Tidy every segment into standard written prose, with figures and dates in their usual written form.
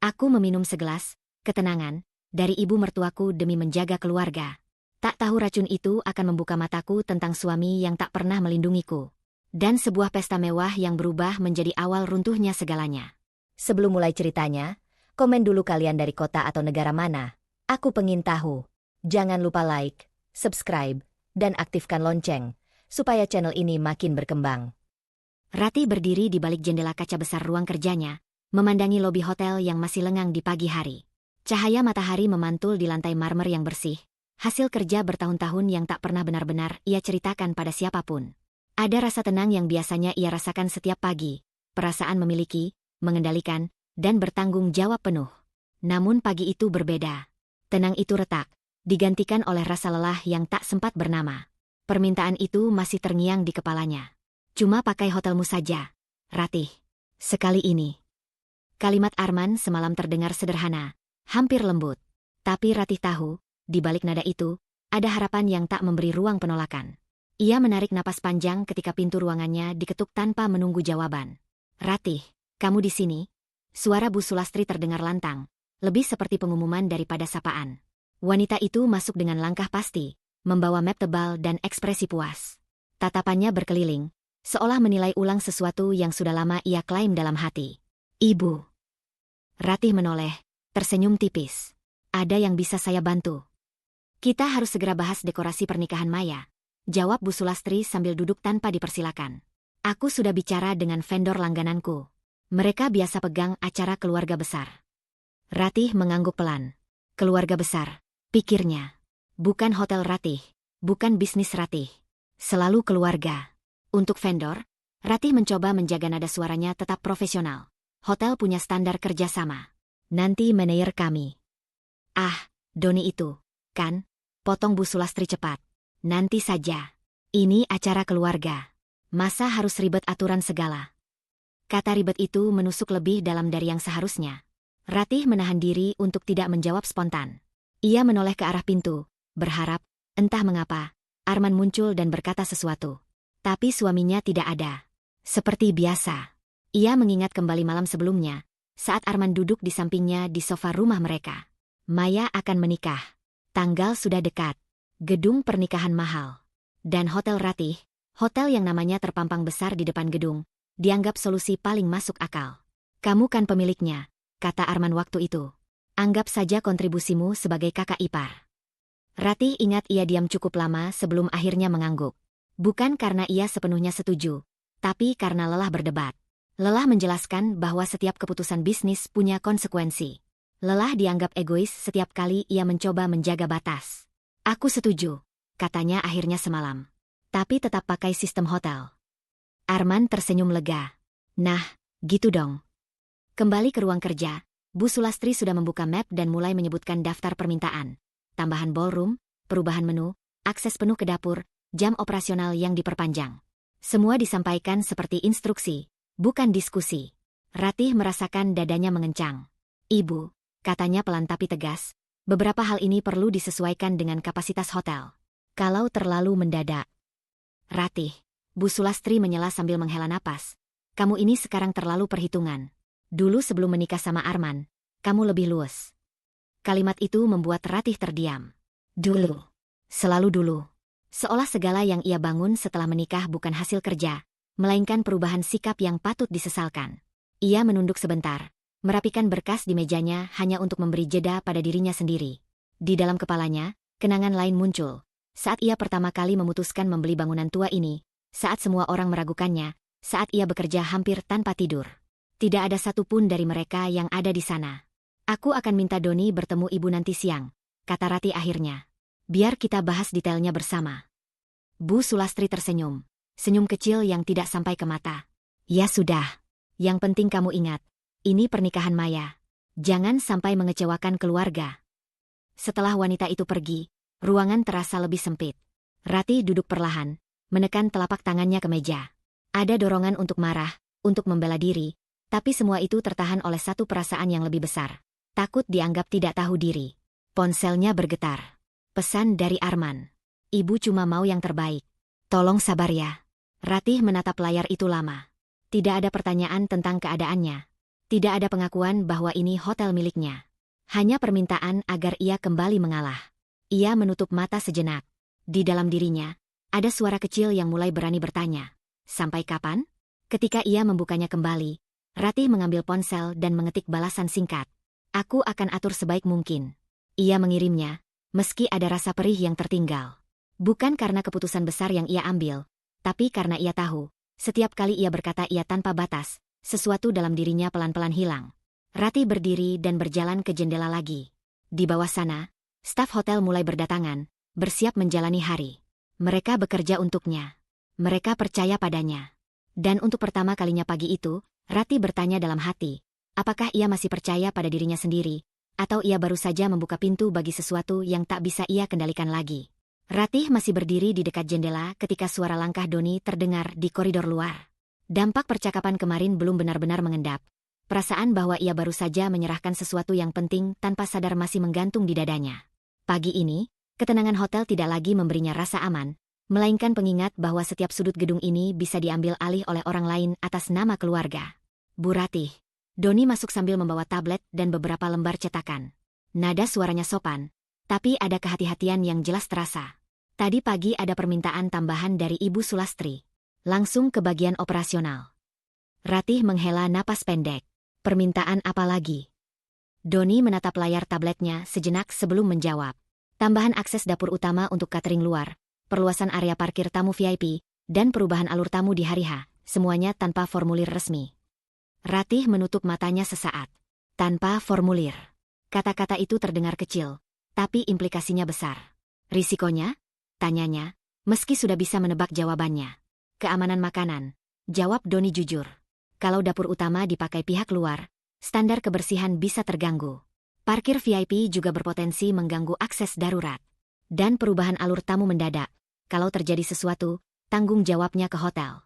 Aku meminum segelas, ketenangan, dari ibu mertuaku demi menjaga keluarga. Tak tahu racun itu akan membuka mataku tentang suami yang tak pernah melindungiku. Dan sebuah pesta mewah yang berubah menjadi awal runtuhnya segalanya. Sebelum mulai ceritanya, komen dulu kalian dari kota atau negara mana. Aku pengen tahu. Jangan lupa like, subscribe, dan aktifkan lonceng, supaya channel ini makin berkembang. Ratih berdiri di balik jendela kaca besar ruang kerjanya, memandangi lobi hotel yang masih lengang di pagi hari. Cahaya matahari memantul di lantai marmer yang bersih, hasil kerja bertahun-tahun yang tak pernah benar-benar ia ceritakan pada siapapun. Ada rasa tenang yang biasanya ia rasakan setiap pagi, perasaan memiliki, mengendalikan, dan bertanggung jawab penuh. Namun pagi itu berbeda. Tenang itu retak, digantikan oleh rasa lelah yang tak sempat bernama. Permintaan itu masih terngiang di kepalanya. Cuma pakai hotelmu saja, Ratih. Sekali ini. Kalimat Arman semalam terdengar sederhana, hampir lembut. Tapi Ratih tahu, di balik nada itu, ada harapan yang tak memberi ruang penolakan. Ia menarik napas panjang ketika pintu ruangannya diketuk tanpa menunggu jawaban. Ratih, kamu di sini? Suara Bu Sulastri terdengar lantang, lebih seperti pengumuman daripada sapaan. Wanita itu masuk dengan langkah pasti, membawa map tebal dan ekspresi puas. Tatapannya berkeliling, seolah menilai ulang sesuatu yang sudah lama ia klaim dalam hati. Ibu. Ratih menoleh, tersenyum tipis. Ada yang bisa saya bantu? Kita harus segera bahas dekorasi pernikahan Maya, jawab Bu Sulastri sambil duduk tanpa dipersilakan. Aku sudah bicara dengan vendor langgananku. Mereka biasa pegang acara keluarga besar. Ratih mengangguk pelan. Keluarga besar, pikirnya. Bukan hotel Ratih, bukan bisnis Ratih. Selalu keluarga. Untuk vendor, Ratih mencoba menjaga nada suaranya tetap profesional. Hotel punya standar kerjasama. Nanti manajer kami. Ah, Doni itu, kan? Potong Bu Sulastri cepat. Nanti saja. Ini acara keluarga. Masa harus ribet aturan segala? Kata ribet itu menusuk lebih dalam dari yang seharusnya. Ratih menahan diri untuk tidak menjawab spontan. Ia menoleh ke arah pintu, berharap, entah mengapa, Arman muncul dan berkata sesuatu. Tapi suaminya tidak ada. Seperti biasa. Ia mengingat kembali malam sebelumnya, saat Arman duduk di sampingnya di sofa rumah mereka. Maya akan menikah. Tanggal sudah dekat. Gedung pernikahan mahal. Dan Hotel Ratih, hotel yang namanya terpampang besar di depan gedung, dianggap solusi paling masuk akal. Kamu kan pemiliknya, kata Arman waktu itu. Anggap saja kontribusimu sebagai kakak ipar. Ratih ingat ia diam cukup lama sebelum akhirnya mengangguk. Bukan karena ia sepenuhnya setuju, tapi karena lelah berdebat. Lelah menjelaskan bahwa setiap keputusan bisnis punya konsekuensi. Lelah dianggap egois setiap kali ia mencoba menjaga batas. Aku setuju, katanya akhirnya semalam. Tapi tetap pakai sistem hotel. Arman tersenyum lega. Nah, gitu dong. Kembali ke ruang kerja, Bu Sulastri sudah membuka map dan mulai menyebutkan daftar permintaan. Tambahan ballroom, perubahan menu, akses penuh ke dapur, jam operasional yang diperpanjang. Semua disampaikan seperti instruksi, bukan diskusi. Ratih merasakan dadanya mengencang. Ibu, katanya pelan tapi tegas, beberapa hal ini perlu disesuaikan dengan kapasitas hotel. Kalau terlalu mendadak. Ratih. Bu Sulastri menyela sambil menghela napas. Kamu ini sekarang terlalu perhitungan. Dulu sebelum menikah sama Arman, kamu lebih luwes. Kalimat itu membuat Ratih terdiam. Dulu. Selalu dulu. Seolah segala yang ia bangun setelah menikah bukan hasil kerja, melainkan perubahan sikap yang patut disesalkan. Ia menunduk sebentar, merapikan berkas di mejanya hanya untuk memberi jeda pada dirinya sendiri. Di dalam kepalanya, kenangan lain muncul. Saat ia pertama kali memutuskan membeli bangunan tua ini, saat semua orang meragukannya, saat ia bekerja hampir tanpa tidur. Tidak ada satupun dari mereka yang ada di sana. Aku akan minta Doni bertemu ibu nanti siang, kata Ratih akhirnya. Biar kita bahas detailnya bersama. Bu Sulastri tersenyum, senyum kecil yang tidak sampai ke mata. Ya sudah. Yang penting kamu ingat, ini pernikahan Maya. Jangan sampai mengecewakan keluarga. Setelah wanita itu pergi, ruangan terasa lebih sempit. Ratih duduk perlahan, menekan telapak tangannya ke meja. Ada dorongan untuk marah, untuk membela diri, tapi semua itu tertahan oleh satu perasaan yang lebih besar. Takut dianggap tidak tahu diri. Ponselnya bergetar. Pesan dari Arman. Ibu cuma mau yang terbaik. Tolong sabar ya. Ratih menatap layar itu lama. Tidak ada pertanyaan tentang keadaannya. Tidak ada pengakuan bahwa ini hotel miliknya. Hanya permintaan agar ia kembali mengalah. Ia menutup mata sejenak. Di dalam dirinya, ada suara kecil yang mulai berani bertanya. Sampai kapan? Ketika ia membukanya kembali, Ratih mengambil ponsel dan mengetik balasan singkat. Aku akan atur sebaik mungkin. Ia mengirimnya, meski ada rasa perih yang tertinggal. Bukan karena keputusan besar yang ia ambil, tapi karena ia tahu, setiap kali ia berkata ia tanpa batas, sesuatu dalam dirinya pelan-pelan hilang. Ratih berdiri dan berjalan ke jendela lagi. Di bawah sana, staf hotel mulai berdatangan, bersiap menjalani hari. Mereka bekerja untuknya. Mereka percaya padanya. Dan untuk pertama kalinya pagi itu, Ratih bertanya dalam hati, apakah ia masih percaya pada dirinya sendiri, atau ia baru saja membuka pintu bagi sesuatu yang tak bisa ia kendalikan lagi. Ratih masih berdiri di dekat jendela ketika suara langkah Doni terdengar di koridor luar. Dampak percakapan kemarin belum benar-benar mengendap. Perasaan bahwa ia baru saja menyerahkan sesuatu yang penting tanpa sadar masih menggantung di dadanya. Pagi ini, ketenangan hotel tidak lagi memberinya rasa aman, melainkan pengingat bahwa setiap sudut gedung ini bisa diambil alih oleh orang lain atas nama keluarga. Bu Ratih. Doni masuk sambil membawa tablet dan beberapa lembar cetakan. Nada suaranya sopan, tapi ada kehati-hatian yang jelas terasa. Tadi pagi ada permintaan tambahan dari Ibu Sulastri. Langsung ke bagian operasional. Ratih menghela napas pendek. Permintaan apa lagi? Doni menatap layar tabletnya sejenak sebelum menjawab. Tambahan akses dapur utama untuk catering luar, perluasan area parkir tamu VIP, dan perubahan alur tamu di hari H, semuanya tanpa formulir resmi. Ratih menutup matanya sesaat. Tanpa formulir. Kata-kata itu terdengar kecil, tapi implikasinya besar. Risikonya? Tanyanya, meski sudah bisa menebak jawabannya. Keamanan makanan. Jawab Doni jujur. Kalau dapur utama dipakai pihak luar, standar kebersihan bisa terganggu. Parkir VIP juga berpotensi mengganggu akses darurat. Dan perubahan alur tamu mendadak. Kalau terjadi sesuatu, tanggung jawabnya ke hotel.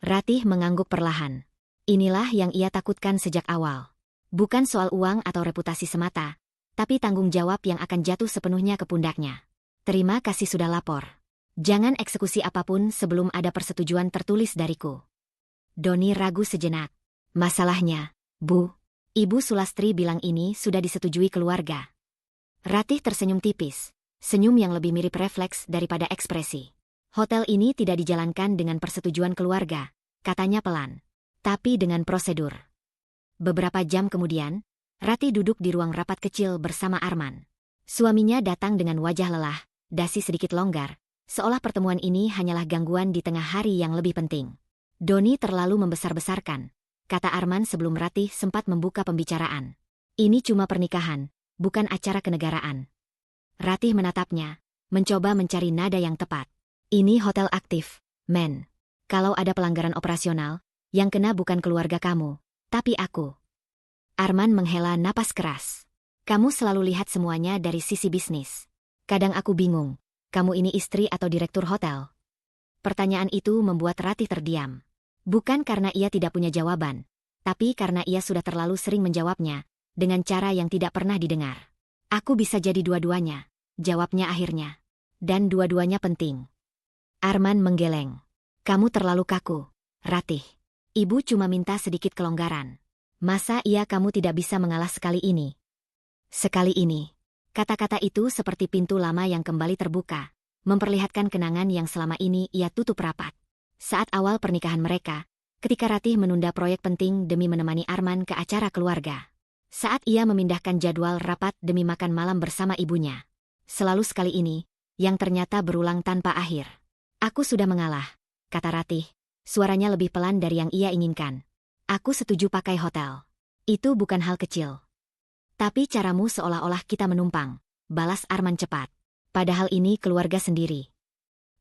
Ratih mengangguk perlahan. Inilah yang ia takutkan sejak awal. Bukan soal uang atau reputasi semata, tapi tanggung jawab yang akan jatuh sepenuhnya ke pundaknya. Terima kasih sudah lapor. Jangan eksekusi apapun sebelum ada persetujuan tertulis dariku. Doni ragu sejenak. Masalahnya, Bu, Ibu Sulastri bilang ini sudah disetujui keluarga. Ratih tersenyum tipis, senyum yang lebih mirip refleks daripada ekspresi. Hotel ini tidak dijalankan dengan persetujuan keluarga, katanya pelan. Tapi dengan prosedur. Beberapa jam kemudian, Ratih duduk di ruang rapat kecil bersama Arman. Suaminya datang dengan wajah lelah, dasi sedikit longgar, seolah pertemuan ini hanyalah gangguan di tengah hari yang lebih penting. Doni terlalu membesar-besarkan, kata Arman sebelum Ratih sempat membuka pembicaraan. Ini cuma pernikahan, bukan acara kenegaraan. Ratih menatapnya, mencoba mencari nada yang tepat. Ini hotel aktif, men. Kalau ada pelanggaran operasional, yang kena bukan keluarga kamu, tapi aku. Arman menghela napas keras. Kamu selalu lihat semuanya dari sisi bisnis. Kadang aku bingung, kamu ini istri atau direktur hotel? Pertanyaan itu membuat Ratih terdiam. Bukan karena ia tidak punya jawaban, tapi karena ia sudah terlalu sering menjawabnya, dengan cara yang tidak pernah didengar. Aku bisa jadi dua-duanya, jawabnya akhirnya. Dan dua-duanya penting. Arman menggeleng. Kamu terlalu kaku, Ratih. Ibu cuma minta sedikit kelonggaran. Masa iya kamu tidak bisa mengalah sekali ini? Sekali ini. Kata-kata itu seperti pintu lama yang kembali terbuka, memperlihatkan kenangan yang selama ini ia tutup rapat. Saat awal pernikahan mereka, ketika Ratih menunda proyek penting demi menemani Arman ke acara keluarga. Saat ia memindahkan jadwal rapat demi makan malam bersama ibunya. Selalu sekali ini, yang ternyata berulang tanpa akhir. Aku sudah mengalah, kata Ratih. Suaranya lebih pelan dari yang ia inginkan. Aku setuju pakai hotel. Itu bukan hal kecil. Tapi caramu seolah-olah kita menumpang, balas Arman cepat. Padahal ini keluarga sendiri.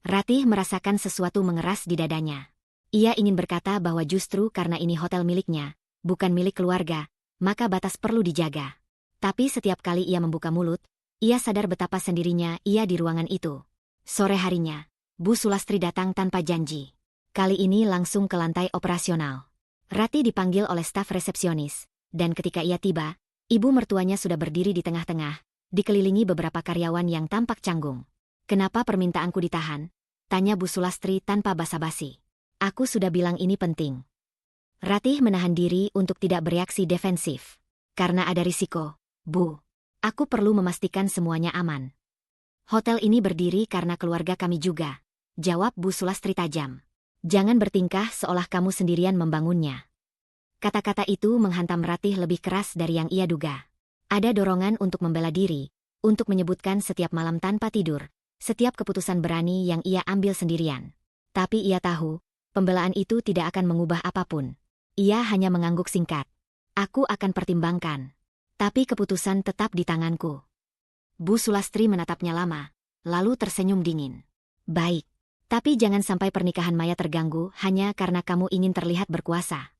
Ratih merasakan sesuatu mengeras di dadanya. Ia ingin berkata bahwa justru karena ini hotel miliknya, bukan milik keluarga, maka batas perlu dijaga. Tapi setiap kali ia membuka mulut, ia sadar betapa sendirinya ia di ruangan itu. Sore harinya, Bu Sulastri datang tanpa janji. Kali ini langsung ke lantai operasional. Ratih dipanggil oleh staf resepsionis, dan ketika ia tiba, ibu mertuanya sudah berdiri di tengah-tengah, dikelilingi beberapa karyawan yang tampak canggung. Kenapa permintaanku ditahan? Tanya Bu Sulastri tanpa basa-basi. Aku sudah bilang ini penting. Ratih menahan diri untuk tidak bereaksi defensif. Karena ada risiko, Bu. Aku perlu memastikan semuanya aman. Hotel ini berdiri karena keluarga kami juga, jawab Bu Sulastri tajam. Jangan bertingkah seolah kamu sendirian membangunnya. Kata-kata itu menghantam Ratih lebih keras dari yang ia duga. Ada dorongan untuk membela diri, untuk menyebutkan setiap malam tanpa tidur, setiap keputusan berani yang ia ambil sendirian. Tapi ia tahu, pembelaan itu tidak akan mengubah apapun. Ia hanya mengangguk singkat. Aku akan pertimbangkan. Tapi keputusan tetap di tanganku. Bu Sulastri menatapnya lama, lalu tersenyum dingin. Baik. Tapi jangan sampai pernikahan Maya terganggu hanya karena kamu ingin terlihat berkuasa.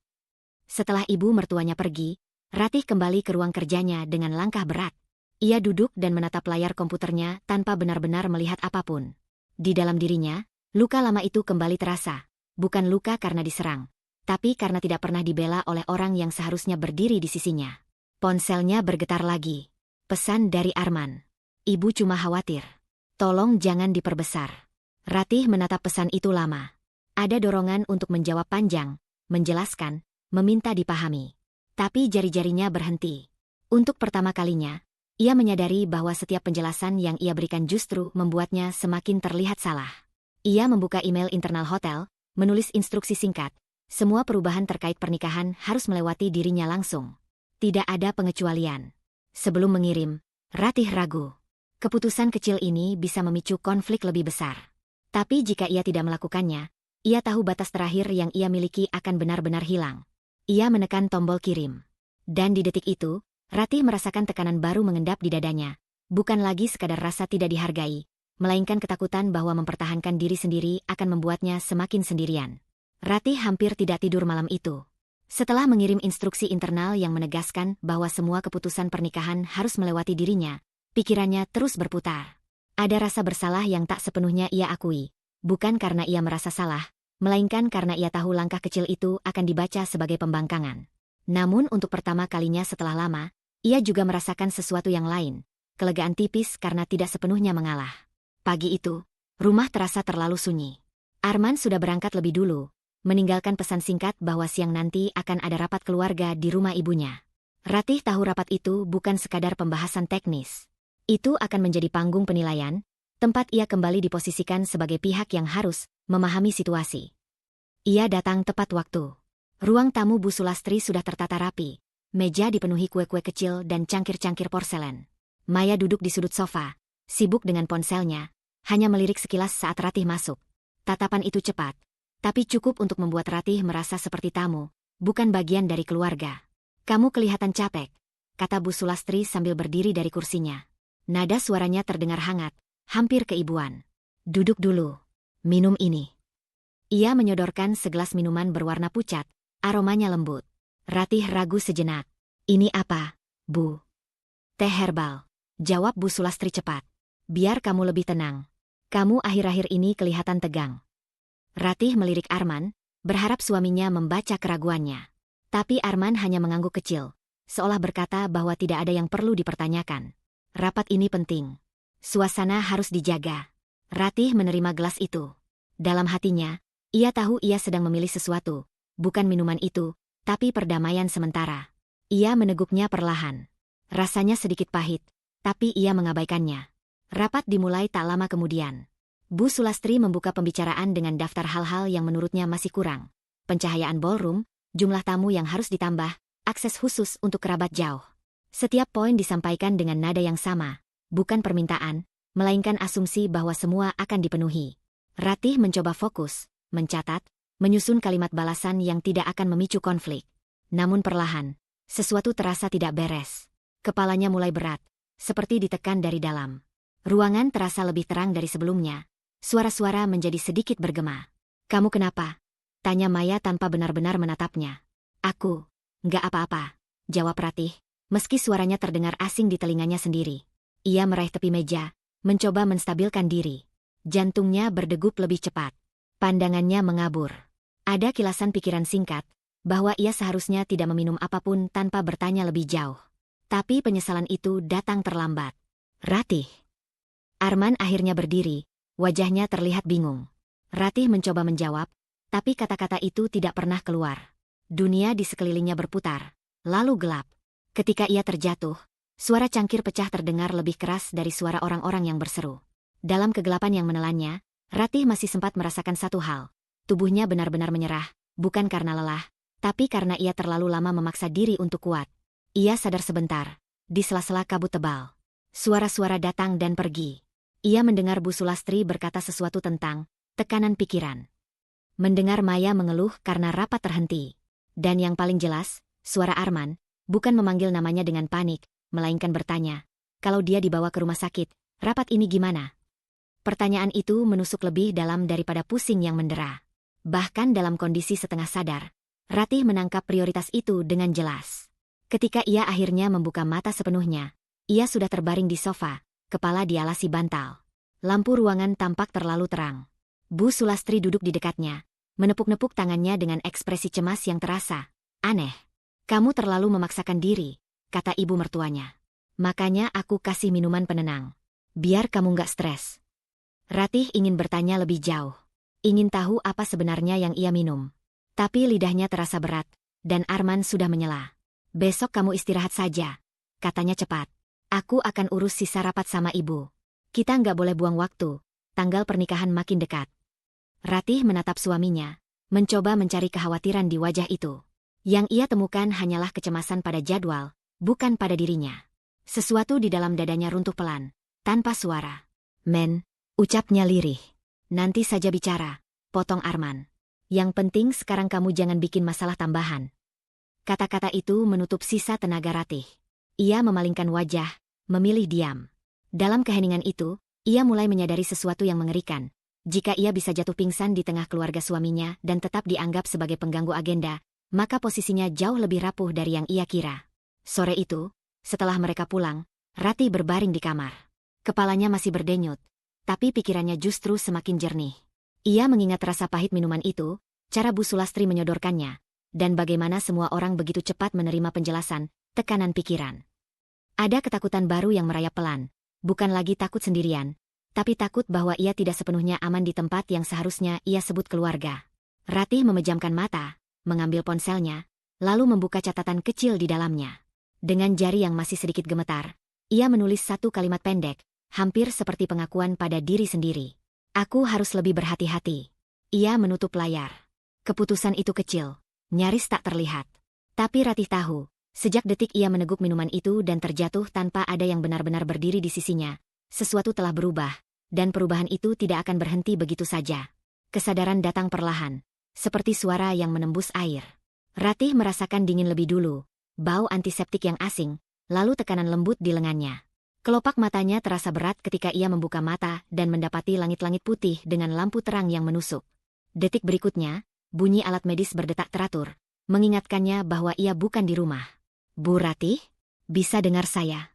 Setelah ibu mertuanya pergi, Ratih kembali ke ruang kerjanya dengan langkah berat. Ia duduk dan menatap layar komputernya tanpa benar-benar melihat apapun. Di dalam dirinya, luka lama itu kembali terasa. Bukan luka karena diserang, tapi karena tidak pernah dibela oleh orang yang seharusnya berdiri di sisinya. Ponselnya bergetar lagi. Pesan dari Arman. Ibu cuma khawatir. Tolong jangan diperbesar. Ratih menatap pesan itu lama. Ada dorongan untuk menjawab panjang, menjelaskan, meminta dipahami. Tapi jari-jarinya berhenti. Untuk pertama kalinya, ia menyadari bahwa setiap penjelasan yang ia berikan justru membuatnya semakin terlihat salah. Ia membuka email internal hotel, menulis instruksi singkat. Semua perubahan terkait pernikahan harus melewati dirinya langsung. Tidak ada pengecualian. Sebelum mengirim, Ratih ragu. Keputusan kecil ini bisa memicu konflik lebih besar. Tapi jika ia tidak melakukannya, ia tahu batas terakhir yang ia miliki akan benar-benar hilang. Ia menekan tombol kirim. Dan di detik itu, Ratih merasakan tekanan baru mengendap di dadanya. Bukan lagi sekadar rasa tidak dihargai, melainkan ketakutan bahwa mempertahankan diri sendiri akan membuatnya semakin sendirian. Ratih hampir tidak tidur malam itu. Setelah mengirim instruksi internal yang menegaskan bahwa semua keputusan pernikahan harus melewati dirinya, pikirannya terus berputar. Ada rasa bersalah yang tak sepenuhnya ia akui. Bukan karena ia merasa salah, melainkan karena ia tahu langkah kecil itu akan dibaca sebagai pembangkangan. Namun untuk pertama kalinya setelah lama, ia juga merasakan sesuatu yang lain, kelegaan tipis karena tidak sepenuhnya mengalah. Pagi itu, rumah terasa terlalu sunyi. Arman sudah berangkat lebih dulu, meninggalkan pesan singkat bahwa siang nanti akan ada rapat keluarga di rumah ibunya. Ratih tahu rapat itu bukan sekadar pembahasan teknis. Itu akan menjadi panggung penilaian, tempat ia kembali diposisikan sebagai pihak yang harus memahami situasi. Ia datang tepat waktu. Ruang tamu Bu Sulastri sudah tertata rapi. Meja dipenuhi kue-kue kecil dan cangkir-cangkir porselen. Maya duduk di sudut sofa, sibuk dengan ponselnya, hanya melirik sekilas saat Ratih masuk. Tatapan itu cepat, tapi cukup untuk membuat Ratih merasa seperti tamu, bukan bagian dari keluarga. Kamu kelihatan capek, kata Bu Sulastri sambil berdiri dari kursinya. Nada suaranya terdengar hangat, hampir keibuan. Duduk dulu. Minum ini. Ia menyodorkan segelas minuman berwarna pucat, aromanya lembut. Ratih ragu sejenak. Ini apa, Bu? Teh herbal, jawab Bu Sulastri cepat. Biar kamu lebih tenang. Kamu akhir-akhir ini kelihatan tegang. Ratih melirik Arman, berharap suaminya membaca keraguannya. Tapi Arman hanya mengangguk kecil, seolah berkata bahwa tidak ada yang perlu dipertanyakan. Rapat ini penting. Suasana harus dijaga. Ratih menerima gelas itu. Dalam hatinya, ia tahu ia sedang memilih sesuatu, bukan minuman itu, tapi perdamaian sementara. Ia meneguknya perlahan. Rasanya sedikit pahit, tapi ia mengabaikannya. Rapat dimulai tak lama kemudian. Bu Sulastri membuka pembicaraan dengan daftar hal-hal yang menurutnya masih kurang. Pencahayaan ballroom, jumlah tamu yang harus ditambah, akses khusus untuk kerabat jauh. Setiap poin disampaikan dengan nada yang sama, bukan permintaan, melainkan asumsi bahwa semua akan dipenuhi. Ratih mencoba fokus, mencatat, menyusun kalimat balasan yang tidak akan memicu konflik. Namun perlahan, sesuatu terasa tidak beres. Kepalanya mulai berat, seperti ditekan dari dalam. Ruangan terasa lebih terang dari sebelumnya. Suara-suara menjadi sedikit bergema. Kamu kenapa? Tanya Maya tanpa benar-benar menatapnya. Aku, nggak apa-apa, jawab Ratih, meski suaranya terdengar asing di telinganya sendiri. Ia meraih tepi meja, mencoba menstabilkan diri. Jantungnya berdegup lebih cepat. Pandangannya mengabur. Ada kilasan pikiran singkat, bahwa ia seharusnya tidak meminum apapun tanpa bertanya lebih jauh. Tapi penyesalan itu datang terlambat. Ratih. Arman akhirnya berdiri, wajahnya terlihat bingung. Ratih mencoba menjawab, tapi kata-kata itu tidak pernah keluar. Dunia di sekelilingnya berputar, lalu gelap. Ketika ia terjatuh, suara cangkir pecah terdengar lebih keras dari suara orang-orang yang berseru. Dalam kegelapan yang menelannya, Ratih masih sempat merasakan satu hal. Tubuhnya benar-benar menyerah, bukan karena lelah, tapi karena ia terlalu lama memaksa diri untuk kuat. Ia sadar sebentar, di sela-sela kabut tebal. Suara-suara datang dan pergi. Ia mendengar Bu Sulastri berkata sesuatu tentang tekanan pikiran. Mendengar Maya mengeluh karena rapat terhenti. Dan yang paling jelas, suara Arman, bukan memanggil namanya dengan panik, melainkan bertanya, kalau dia dibawa ke rumah sakit, rapat ini gimana? Pertanyaan itu menusuk lebih dalam daripada pusing yang mendera. Bahkan dalam kondisi setengah sadar, Ratih menangkap prioritas itu dengan jelas. Ketika ia akhirnya membuka mata sepenuhnya, ia sudah terbaring di sofa, kepala dialasi bantal. Lampu ruangan tampak terlalu terang. Bu Sulastri duduk di dekatnya, menepuk-nepuk tangannya dengan ekspresi cemas yang terasa aneh. Kamu terlalu memaksakan diri, kata ibu mertuanya. Makanya aku kasih minuman penenang. Biar kamu nggak stres. Ratih ingin bertanya lebih jauh. Ingin tahu apa sebenarnya yang ia minum. Tapi lidahnya terasa berat, dan Arman sudah menyela. Besok kamu istirahat saja, katanya cepat. Aku akan urus sisa rapat sama ibu. Kita nggak boleh buang waktu, tanggal pernikahan makin dekat. Ratih menatap suaminya, mencoba mencari kekhawatiran di wajah itu. Yang ia temukan hanyalah kecemasan pada jadwal, bukan pada dirinya. Sesuatu di dalam dadanya runtuh pelan, tanpa suara. Men, ucapnya lirih. Nanti saja bicara, potong Arman. Yang penting sekarang kamu jangan bikin masalah tambahan. Kata-kata itu menutup sisa tenaga Ratih. Ia memalingkan wajah, memilih diam. Dalam keheningan itu, ia mulai menyadari sesuatu yang mengerikan. Jika ia bisa jatuh pingsan di tengah keluarga suaminya dan tetap dianggap sebagai pengganggu agenda, maka posisinya jauh lebih rapuh dari yang ia kira. Sore itu, setelah mereka pulang, Ratih berbaring di kamar. Kepalanya masih berdenyut, tapi pikirannya justru semakin jernih. Ia mengingat rasa pahit minuman itu, cara Bu Sulastri menyodorkannya, dan bagaimana semua orang begitu cepat menerima penjelasan, tekanan pikiran. Ada ketakutan baru yang merayap pelan, bukan lagi takut sendirian, tapi takut bahwa ia tidak sepenuhnya aman di tempat yang seharusnya ia sebut keluarga. Ratih memejamkan mata, mengambil ponselnya, lalu membuka catatan kecil di dalamnya. Dengan jari yang masih sedikit gemetar, ia menulis satu kalimat pendek, hampir seperti pengakuan pada diri sendiri. Aku harus lebih berhati-hati. Ia menutup layar. Keputusan itu kecil, nyaris tak terlihat. Tapi Ratih tahu, sejak detik ia meneguk minuman itu dan terjatuh tanpa ada yang benar-benar berdiri di sisinya, sesuatu telah berubah, dan perubahan itu tidak akan berhenti begitu saja. Kesadaran datang perlahan, seperti suara yang menembus air. Ratih merasakan dingin lebih dulu, bau antiseptik yang asing, lalu tekanan lembut di lengannya. Kelopak matanya terasa berat ketika ia membuka mata dan mendapati langit-langit putih dengan lampu terang yang menusuk. Detik berikutnya, bunyi alat medis berdetak teratur, mengingatkannya bahwa ia bukan di rumah. Bu Ratih, bisa dengar saya?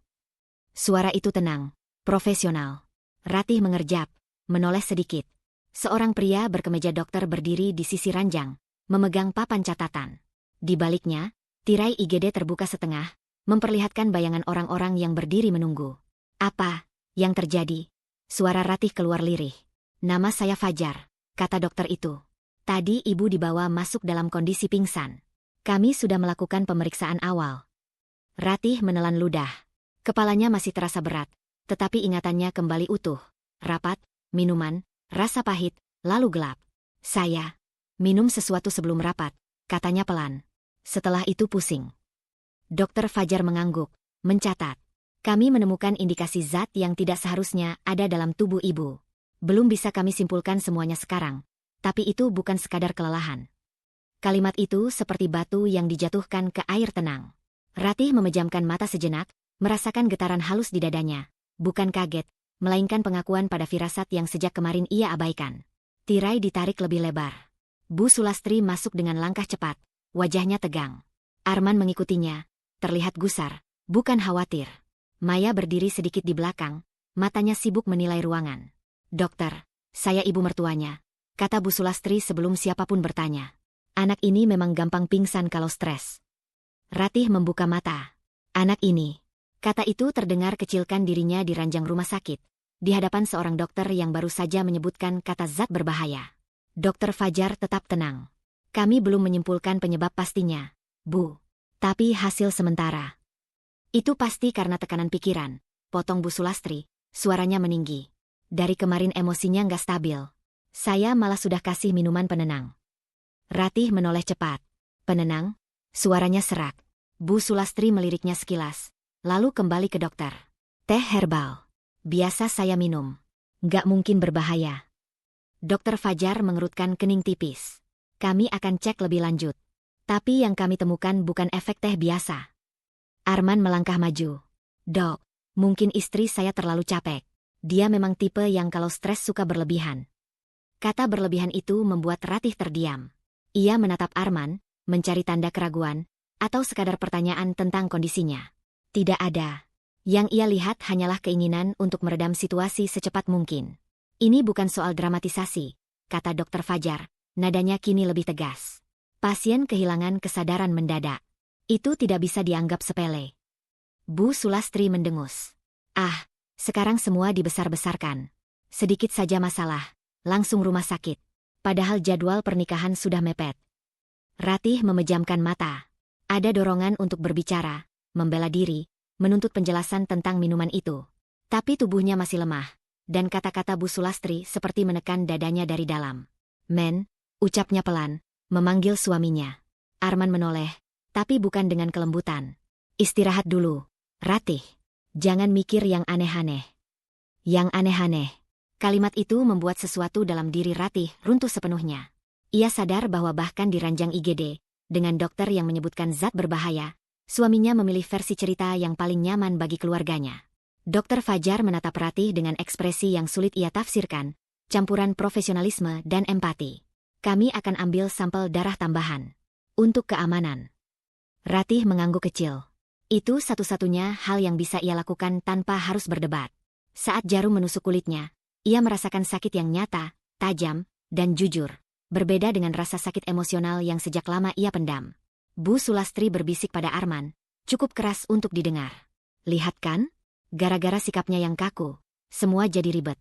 Suara itu tenang, profesional. Ratih mengerjap, menoleh sedikit. Seorang pria berkemeja dokter berdiri di sisi ranjang, memegang papan catatan. Di baliknya, tirai IGD terbuka setengah, memperlihatkan bayangan orang-orang yang berdiri menunggu. Apa yang terjadi? Suara Ratih keluar lirih. Nama saya Fajar, kata dokter itu. Tadi ibu dibawa masuk dalam kondisi pingsan. Kami sudah melakukan pemeriksaan awal. Ratih menelan ludah. Kepalanya masih terasa berat, tetapi ingatannya kembali utuh. Rapat, minuman, rasa pahit, lalu gelap. Saya minum sesuatu sebelum rapat, katanya pelan. Setelah itu pusing. Dokter Fajar mengangguk, mencatat. Kami menemukan indikasi zat yang tidak seharusnya ada dalam tubuh ibu. Belum bisa kami simpulkan semuanya sekarang, tapi itu bukan sekadar kelelahan. Kalimat itu seperti batu yang dijatuhkan ke air tenang. Ratih memejamkan mata sejenak, merasakan getaran halus di dadanya. Bukan kaget, melainkan pengakuan pada firasat yang sejak kemarin ia abaikan. Tirai ditarik lebih lebar. Bu Sulastri masuk dengan langkah cepat, wajahnya tegang. Arman mengikutinya, terlihat gusar, bukan khawatir. Maya berdiri sedikit di belakang, matanya sibuk menilai ruangan. Dokter, saya ibu mertuanya, kata Bu Sulastri sebelum siapapun bertanya. Anak ini memang gampang pingsan kalau stres. Ratih membuka mata. Anak ini. Kata itu terdengar kecilkan dirinya di ranjang rumah sakit, di hadapan seorang dokter yang baru saja menyebutkan kata zat berbahaya. Dokter Fajar tetap tenang. Kami belum menyimpulkan penyebab pastinya, Bu. Tapi hasil sementara. Itu pasti karena tekanan pikiran, potong Bu Sulastri, suaranya meninggi. Dari kemarin emosinya nggak stabil. Saya malah sudah kasih minuman penenang. Ratih menoleh cepat. Penenang? Suaranya serak. Bu Sulastri meliriknya sekilas, lalu kembali ke dokter. Teh herbal. Biasa saya minum. Nggak mungkin berbahaya. Dokter Fajar mengerutkan kening tipis. Kami akan cek lebih lanjut. Tapi yang kami temukan bukan efek teh biasa. Arman melangkah maju. Dok, mungkin istri saya terlalu capek. Dia memang tipe yang kalau stres suka berlebihan. Kata berlebihan itu membuat Ratih terdiam. Ia menatap Arman, mencari tanda keraguan, atau sekadar pertanyaan tentang kondisinya. Tidak ada. Yang ia lihat hanyalah keinginan untuk meredam situasi secepat mungkin. Ini bukan soal dramatisasi, kata Dokter Fajar, nadanya kini lebih tegas. Pasien kehilangan kesadaran mendadak. Itu tidak bisa dianggap sepele. Bu Sulastri mendengus. Ah, sekarang semua dibesar-besarkan. Sedikit saja masalah, langsung rumah sakit. Padahal jadwal pernikahan sudah mepet. Ratih memejamkan mata. Ada dorongan untuk berbicara, membela diri, menuntut penjelasan tentang minuman itu. Tapi tubuhnya masih lemah, dan kata-kata Bu Sulastri seperti menekan dadanya dari dalam. Men, ucapnya pelan, memanggil suaminya. Arman menoleh, tapi bukan dengan kelembutan. Istirahat dulu, Ratih. Jangan mikir yang aneh-aneh. Yang aneh-aneh. Kalimat itu membuat sesuatu dalam diri Ratih runtuh sepenuhnya. Ia sadar bahwa bahkan di ranjang IGD, dengan dokter yang menyebutkan zat berbahaya, suaminya memilih versi cerita yang paling nyaman bagi keluarganya. Dokter Fajar menatap Ratih dengan ekspresi yang sulit ia tafsirkan, campuran profesionalisme dan empati. Kami akan ambil sampel darah tambahan. Untuk keamanan. Ratih mengangguk kecil. Itu satu-satunya hal yang bisa ia lakukan tanpa harus berdebat. Saat jarum menusuk kulitnya, ia merasakan sakit yang nyata, tajam, dan jujur. Berbeda dengan rasa sakit emosional yang sejak lama ia pendam. Bu Sulastri berbisik pada Arman, cukup keras untuk didengar. Lihat kan? Gara-gara sikapnya yang kaku, semua jadi ribet.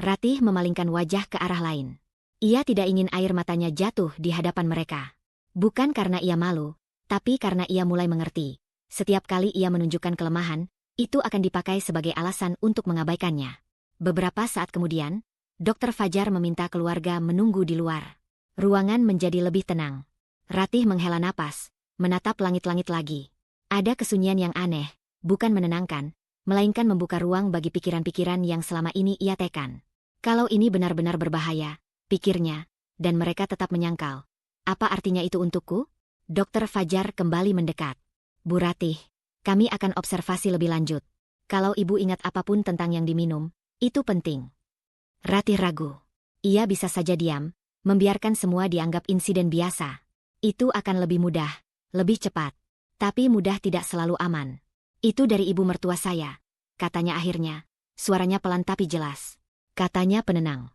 Ratih memalingkan wajah ke arah lain. Ia tidak ingin air matanya jatuh di hadapan mereka. Bukan karena ia malu, tapi karena ia mulai mengerti. Setiap kali ia menunjukkan kelemahan, itu akan dipakai sebagai alasan untuk mengabaikannya. Beberapa saat kemudian, Dokter Fajar meminta keluarga menunggu di luar. Ruangan menjadi lebih tenang. Ratih menghela napas, menatap langit-langit lagi. Ada kesunyian yang aneh, bukan menenangkan, melainkan membuka ruang bagi pikiran-pikiran yang selama ini ia tekan. Kalau ini benar-benar berbahaya, pikirnya, dan mereka tetap menyangkal. Apa artinya itu untukku? Dokter Fajar kembali mendekat. Bu Ratih, kami akan observasi lebih lanjut. Kalau ibu ingat apapun tentang yang diminum, itu penting. Ratih ragu. Ia bisa saja diam, membiarkan semua dianggap insiden biasa. Itu akan lebih mudah, lebih cepat. Tapi mudah tidak selalu aman. Itu dari ibu mertua saya, katanya akhirnya. Suaranya pelan tapi jelas. Katanya penenang.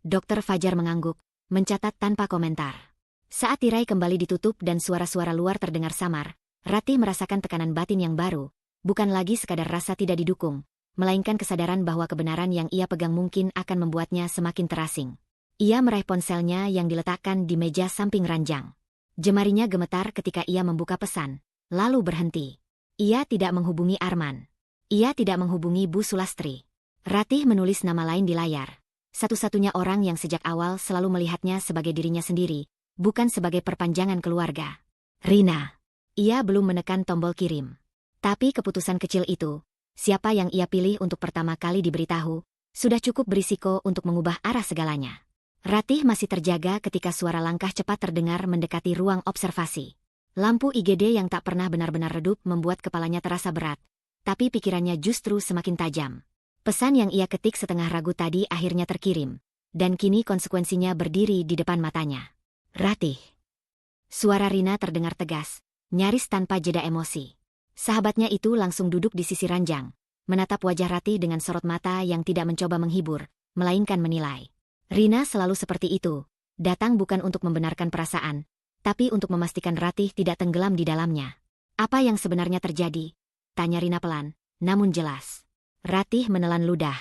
Dokter Fajar mengangguk, mencatat tanpa komentar. Saat tirai kembali ditutup dan suara-suara luar terdengar samar, Ratih merasakan tekanan batin yang baru, bukan lagi sekadar rasa tidak didukung, melainkan kesadaran bahwa kebenaran yang ia pegang mungkin akan membuatnya semakin terasing. Ia meraih ponselnya yang diletakkan di meja samping ranjang. Jemarinya gemetar ketika ia membuka pesan, lalu berhenti. Ia tidak menghubungi Arman. Ia tidak menghubungi Bu Sulastri. Ratih menulis nama lain di layar. Satu-satunya orang yang sejak awal selalu melihatnya sebagai dirinya sendiri, bukan sebagai perpanjangan keluarga. Rina. Ia belum menekan tombol kirim. Tapi keputusan kecil itu, siapa yang ia pilih untuk pertama kali diberitahu, sudah cukup berisiko untuk mengubah arah segalanya. Ratih masih terjaga ketika suara langkah cepat terdengar mendekati ruang observasi. Lampu IGD yang tak pernah benar-benar redup membuat kepalanya terasa berat, tapi pikirannya justru semakin tajam. Pesan yang ia ketik setengah ragu tadi akhirnya terkirim, dan kini konsekuensinya berdiri di depan matanya. Ratih. Suara Rina terdengar tegas, nyaris tanpa jeda emosi. Sahabatnya itu langsung duduk di sisi ranjang, menatap wajah Ratih dengan sorot mata yang tidak mencoba menghibur, melainkan menilai. Rina selalu seperti itu, datang bukan untuk membenarkan perasaan, tapi untuk memastikan Ratih tidak tenggelam di dalamnya. Apa yang sebenarnya terjadi? Tanya Rina pelan, namun jelas. Ratih menelan ludah.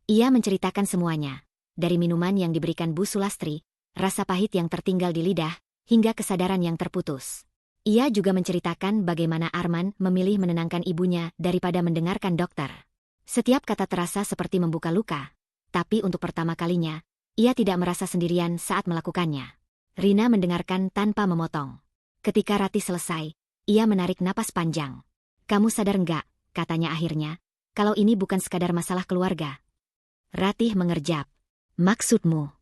Ia menceritakan semuanya. Dari minuman yang diberikan Bu Sulastri, rasa pahit yang tertinggal di lidah, hingga kesadaran yang terputus. Ia juga menceritakan bagaimana Arman memilih menenangkan ibunya daripada mendengarkan dokter. Setiap kata terasa seperti membuka luka, tapi untuk pertama kalinya, ia tidak merasa sendirian saat melakukannya. Rina mendengarkan tanpa memotong. Ketika Ratih selesai, ia menarik napas panjang. "Kamu sadar enggak?" katanya akhirnya, "kalau ini bukan sekadar masalah keluarga." Ratih mengerjap. "Maksudmu?"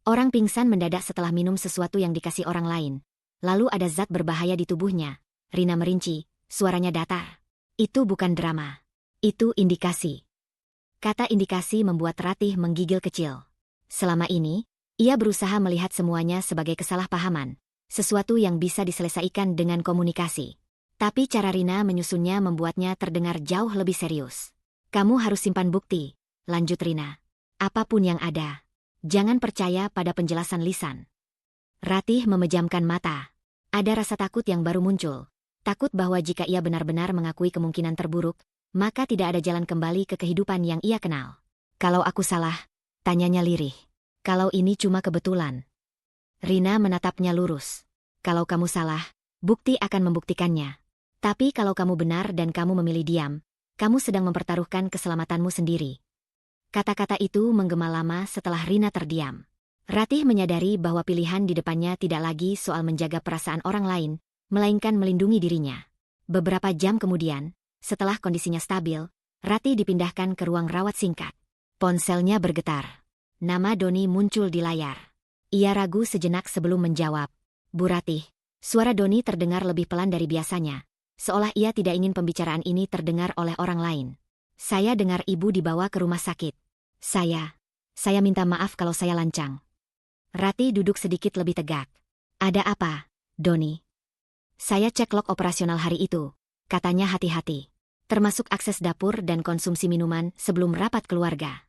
Orang pingsan mendadak setelah minum sesuatu yang dikasih orang lain. Lalu ada zat berbahaya di tubuhnya. Rina merinci, suaranya datar. "Itu bukan drama. Itu indikasi." Kata indikasi membuat Ratih menggigil kecil. Selama ini, ia berusaha melihat semuanya sebagai kesalahpahaman, sesuatu yang bisa diselesaikan dengan komunikasi. Tapi cara Rina menyusunnya membuatnya terdengar jauh lebih serius. "Kamu harus simpan bukti," lanjut Rina. "Apapun yang ada. Jangan percaya pada penjelasan lisan." Ratih memejamkan mata. Ada rasa takut yang baru muncul. Takut bahwa jika ia benar-benar mengakui kemungkinan terburuk, maka tidak ada jalan kembali ke kehidupan yang ia kenal. "Kalau aku salah?" tanyanya lirih. "Kalau ini cuma kebetulan." Rina menatapnya lurus. "Kalau kamu salah, bukti akan membuktikannya. Tapi kalau kamu benar dan kamu memilih diam, kamu sedang mempertaruhkan keselamatanmu sendiri." Kata-kata itu menggema lama setelah Rina terdiam. Ratih menyadari bahwa pilihan di depannya tidak lagi soal menjaga perasaan orang lain, melainkan melindungi dirinya. Beberapa jam kemudian, setelah kondisinya stabil, Ratih dipindahkan ke ruang rawat singkat. Ponselnya bergetar. Nama Doni muncul di layar. Ia ragu sejenak sebelum menjawab. "Bu Ratih." Suara Doni terdengar lebih pelan dari biasanya, seolah ia tidak ingin pembicaraan ini terdengar oleh orang lain. "Saya dengar ibu dibawa ke rumah sakit. Saya minta maaf kalau saya lancang." Ratih duduk sedikit lebih tegak. "Ada apa, Doni?" "Saya cek log operasional hari itu," katanya hati-hati. "Termasuk akses dapur dan konsumsi minuman sebelum rapat keluarga."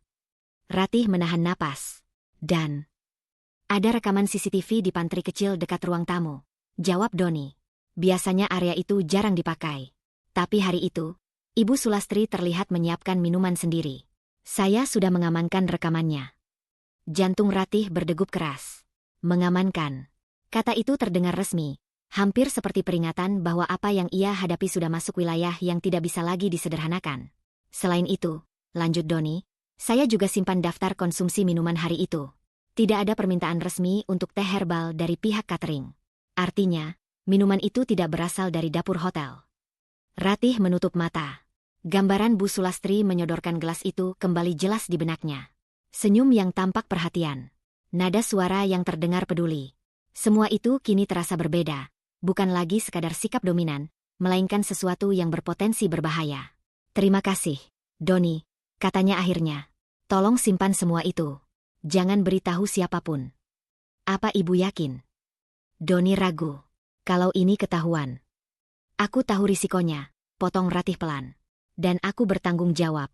Ratih menahan napas. "Dan ada rekaman CCTV di pantry kecil dekat ruang tamu," jawab Doni. "Biasanya area itu jarang dipakai. Tapi hari itu, Ibu Sulastri terlihat menyiapkan minuman sendiri. Saya sudah mengamankan rekamannya." Jantung Ratih berdegup keras. Mengamankan. Kata itu terdengar resmi, hampir seperti peringatan bahwa apa yang ia hadapi sudah masuk wilayah yang tidak bisa lagi disederhanakan. "Selain itu," lanjut Doni, "saya juga simpan daftar konsumsi minuman hari itu. Tidak ada permintaan resmi untuk teh herbal dari pihak catering. Artinya, minuman itu tidak berasal dari dapur hotel." Ratih menutup mata. Gambaran Bu Sulastri menyodorkan gelas itu kembali jelas di benaknya. Senyum yang tampak perhatian. Nada suara yang terdengar peduli. Semua itu kini terasa berbeda. Bukan lagi sekadar sikap dominan, melainkan sesuatu yang berpotensi berbahaya. "Terima kasih, Doni," katanya akhirnya. "Tolong simpan semua itu. Jangan beritahu siapapun." "Apa ibu yakin?" Doni ragu. "Kalau ini ketahuan." "Aku tahu risikonya," potong Ratih pelan. "Dan aku bertanggung jawab."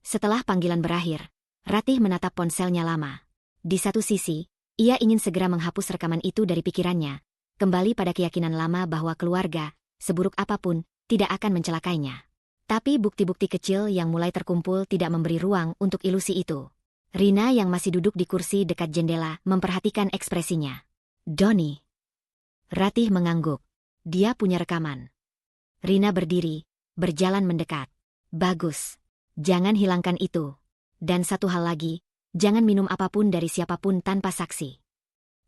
Setelah panggilan berakhir, Ratih menatap ponselnya lama. Di satu sisi, ia ingin segera menghapus rekaman itu dari pikirannya, kembali pada keyakinan lama bahwa keluarga, seburuk apapun, tidak akan mencelakainya. Tapi bukti-bukti kecil yang mulai terkumpul tidak memberi ruang untuk ilusi itu. Rina yang masih duduk di kursi dekat jendela memperhatikan ekspresinya. "Doni." Ratih mengangguk. Dia punya rekaman. Rina berdiri, berjalan mendekat. "Bagus. Jangan hilangkan itu. Dan satu hal lagi, jangan minum apapun dari siapapun tanpa saksi."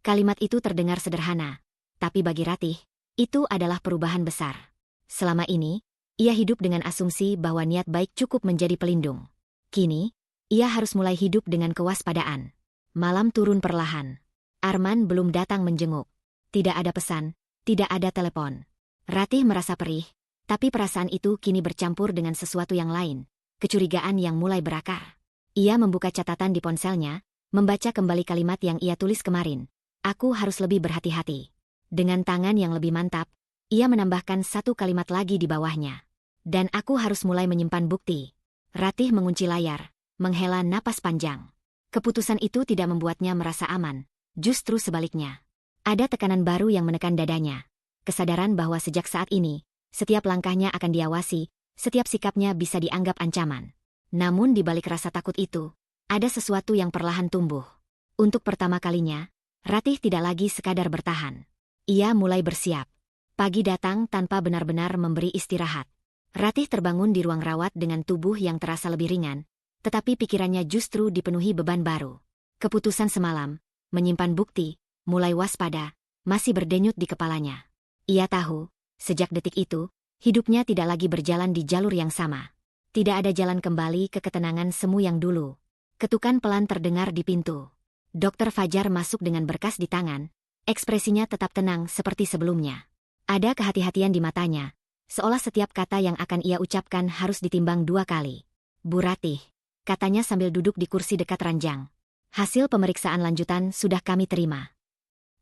Kalimat itu terdengar sederhana, tapi bagi Ratih, itu adalah perubahan besar. Selama ini, ia hidup dengan asumsi bahwa niat baik cukup menjadi pelindung. Kini, ia harus mulai hidup dengan kewaspadaan. Malam turun perlahan. Arman belum datang menjenguk. Tidak ada pesan, tidak ada telepon. Ratih merasa perih, tapi perasaan itu kini bercampur dengan sesuatu yang lain, kecurigaan yang mulai berakar. Ia membuka catatan di ponselnya, membaca kembali kalimat yang ia tulis kemarin. "Aku harus lebih berhati-hati." Dengan tangan yang lebih mantap, ia menambahkan satu kalimat lagi di bawahnya. "Dan aku harus mulai menyimpan bukti." Ratih mengunci layar, menghela napas panjang. Keputusan itu tidak membuatnya merasa aman, justru sebaliknya. Ada tekanan baru yang menekan dadanya. Kesadaran bahwa sejak saat ini, setiap langkahnya akan diawasi, setiap sikapnya bisa dianggap ancaman. Namun di balik rasa takut itu, ada sesuatu yang perlahan tumbuh. Untuk pertama kalinya, Ratih tidak lagi sekadar bertahan. Ia mulai bersiap. Pagi datang tanpa benar-benar memberi istirahat. Ratih terbangun di ruang rawat dengan tubuh yang terasa lebih ringan, tetapi pikirannya justru dipenuhi beban baru. Keputusan semalam, menyimpan bukti, mulai waspada, masih berdenyut di kepalanya. Ia tahu, sejak detik itu, hidupnya tidak lagi berjalan di jalur yang sama. Tidak ada jalan kembali ke ketenangan semu yang dulu. Ketukan pelan terdengar di pintu. Dokter Fajar masuk dengan berkas di tangan, ekspresinya tetap tenang seperti sebelumnya. Ada kehati-hatian di matanya, seolah setiap kata yang akan ia ucapkan harus ditimbang 2 kali. Bu Ratih, katanya sambil duduk di kursi dekat ranjang. Hasil pemeriksaan lanjutan sudah kami terima.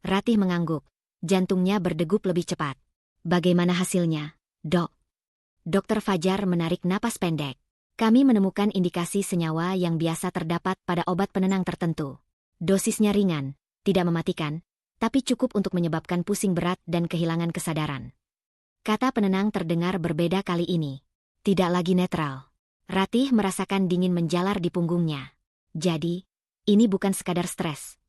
Ratih mengangguk, jantungnya berdegup lebih cepat. Bagaimana hasilnya, Dok? Dokter Fajar menarik napas pendek. Kami menemukan indikasi senyawa yang biasa terdapat pada obat penenang tertentu. Dosisnya ringan, tidak mematikan, tapi cukup untuk menyebabkan pusing berat dan kehilangan kesadaran. Kata penenang terdengar berbeda kali ini. Tidak lagi netral. Ratih merasakan dingin menjalar di punggungnya. Jadi, ini bukan sekadar stres.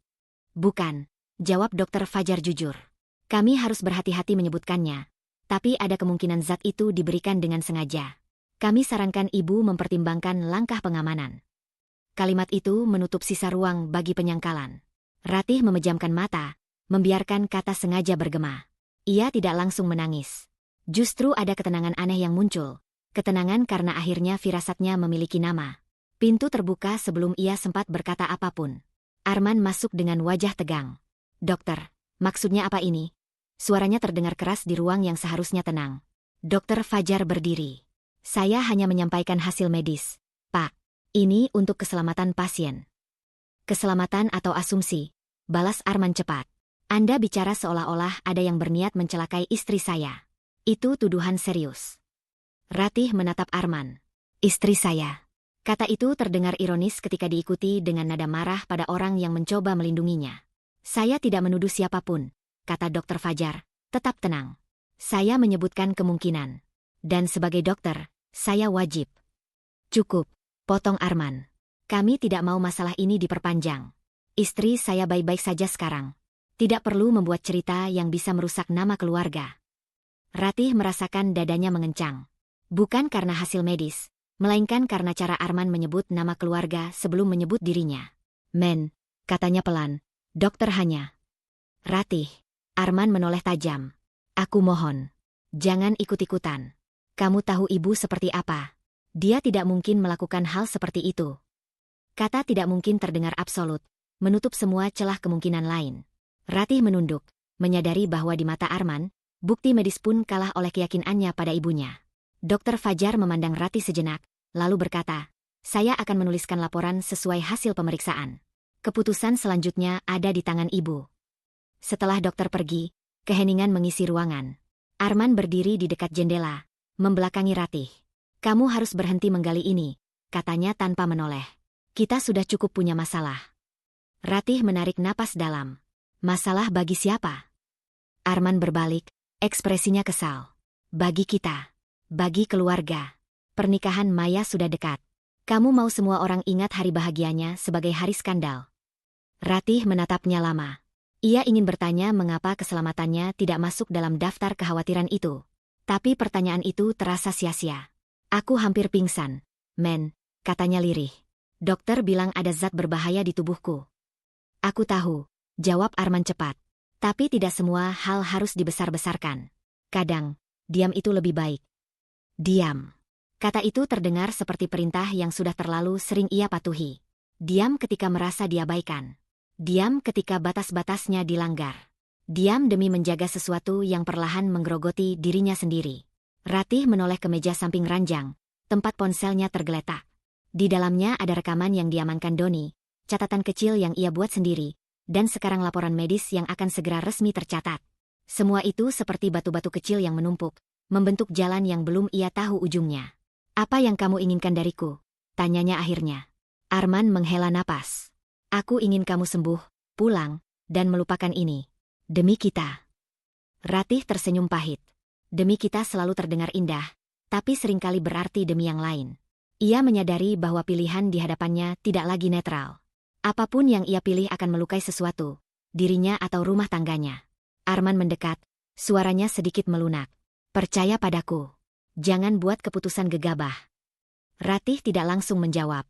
Bukan, jawab Dokter Fajar jujur. Kami harus berhati-hati menyebutkannya, tapi ada kemungkinan zat itu diberikan dengan sengaja. Kami sarankan ibu mempertimbangkan langkah pengamanan. Kalimat itu menutup sisa ruang bagi penyangkalan. Ratih memejamkan mata, membiarkan kata sengaja bergema. Ia tidak langsung menangis. Justru ada ketenangan aneh yang muncul. Ketenangan karena akhirnya firasatnya memiliki nama. Pintu terbuka sebelum ia sempat berkata apapun. Arman masuk dengan wajah tegang. Dokter, maksudnya apa ini? Suaranya terdengar keras di ruang yang seharusnya tenang. Dokter Fajar berdiri. Saya hanya menyampaikan hasil medis, Pak. Ini untuk keselamatan pasien. Keselamatan atau asumsi? Balas Arman cepat. Anda bicara seolah-olah ada yang berniat mencelakai istri saya. Itu tuduhan serius. Ratih menatap Arman. Istri saya. Kata itu terdengar ironis ketika diikuti dengan nada marah pada orang yang mencoba melindunginya. Saya tidak menuduh siapapun, kata Dokter Fajar, tetap tenang. Saya menyebutkan kemungkinan. Dan sebagai dokter, saya wajib. Cukup, potong Arman. Kami tidak mau masalah ini diperpanjang. Istri saya baik-baik saja sekarang. Tidak perlu membuat cerita yang bisa merusak nama keluarga. Ratih merasakan dadanya mengencang. Bukan karena hasil medis, melainkan karena cara Arman menyebut nama keluarga sebelum menyebut dirinya. Men, katanya pelan, dokter hanya. Ratih, Arman menoleh tajam. Aku mohon, jangan ikut-ikutan. Kamu tahu ibu seperti apa. Dia tidak mungkin melakukan hal seperti itu. Kata tidak mungkin terdengar absolut, menutup semua celah kemungkinan lain. Ratih menunduk, menyadari bahwa di mata Arman, bukti medis pun kalah oleh keyakinannya pada ibunya. Dokter Fajar memandang Ratih sejenak, lalu berkata, saya akan menuliskan laporan sesuai hasil pemeriksaan. Keputusan selanjutnya ada di tangan ibu. Setelah dokter pergi, keheningan mengisi ruangan. Arman berdiri di dekat jendela, membelakangi Ratih. Kamu harus berhenti menggali ini, katanya tanpa menoleh. Kita sudah cukup punya masalah. Ratih menarik napas dalam. Masalah bagi siapa? Arman berbalik, ekspresinya kesal. Bagi kita. Bagi keluarga. Pernikahan Maya sudah dekat. Kamu mau semua orang ingat hari bahagianya sebagai hari skandal. Ratih menatapnya lama. Ia ingin bertanya mengapa keselamatannya tidak masuk dalam daftar kekhawatiran itu. Tapi pertanyaan itu terasa sia-sia. Aku hampir pingsan. Men, katanya lirih. Dokter bilang ada zat berbahaya di tubuhku. Aku tahu, jawab Arman cepat. Tapi tidak semua hal harus dibesar-besarkan. Kadang, diam itu lebih baik. Diam. Kata itu terdengar seperti perintah yang sudah terlalu sering ia patuhi. Diam ketika merasa diabaikan. Diam ketika batas-batasnya dilanggar. Diam demi menjaga sesuatu yang perlahan menggerogoti dirinya sendiri. Ratih menoleh ke meja samping ranjang, tempat ponselnya tergeletak. Di dalamnya ada rekaman yang diamankan Doni, catatan kecil yang ia buat sendiri, dan sekarang laporan medis yang akan segera resmi tercatat. Semua itu seperti batu-batu kecil yang menumpuk, membentuk jalan yang belum ia tahu ujungnya. Apa yang kamu inginkan dariku? Tanyanya akhirnya. Arman menghela napas. Aku ingin kamu sembuh, pulang, dan melupakan ini. Demi kita. Ratih tersenyum pahit. Demi kita selalu terdengar indah, tapi seringkali berarti demi yang lain. Ia menyadari bahwa pilihan di hadapannya tidak lagi netral. Apapun yang ia pilih akan melukai sesuatu, dirinya atau rumah tangganya. Arman mendekat, suaranya sedikit melunak. Percaya padaku. Jangan buat keputusan gegabah. Ratih tidak langsung menjawab.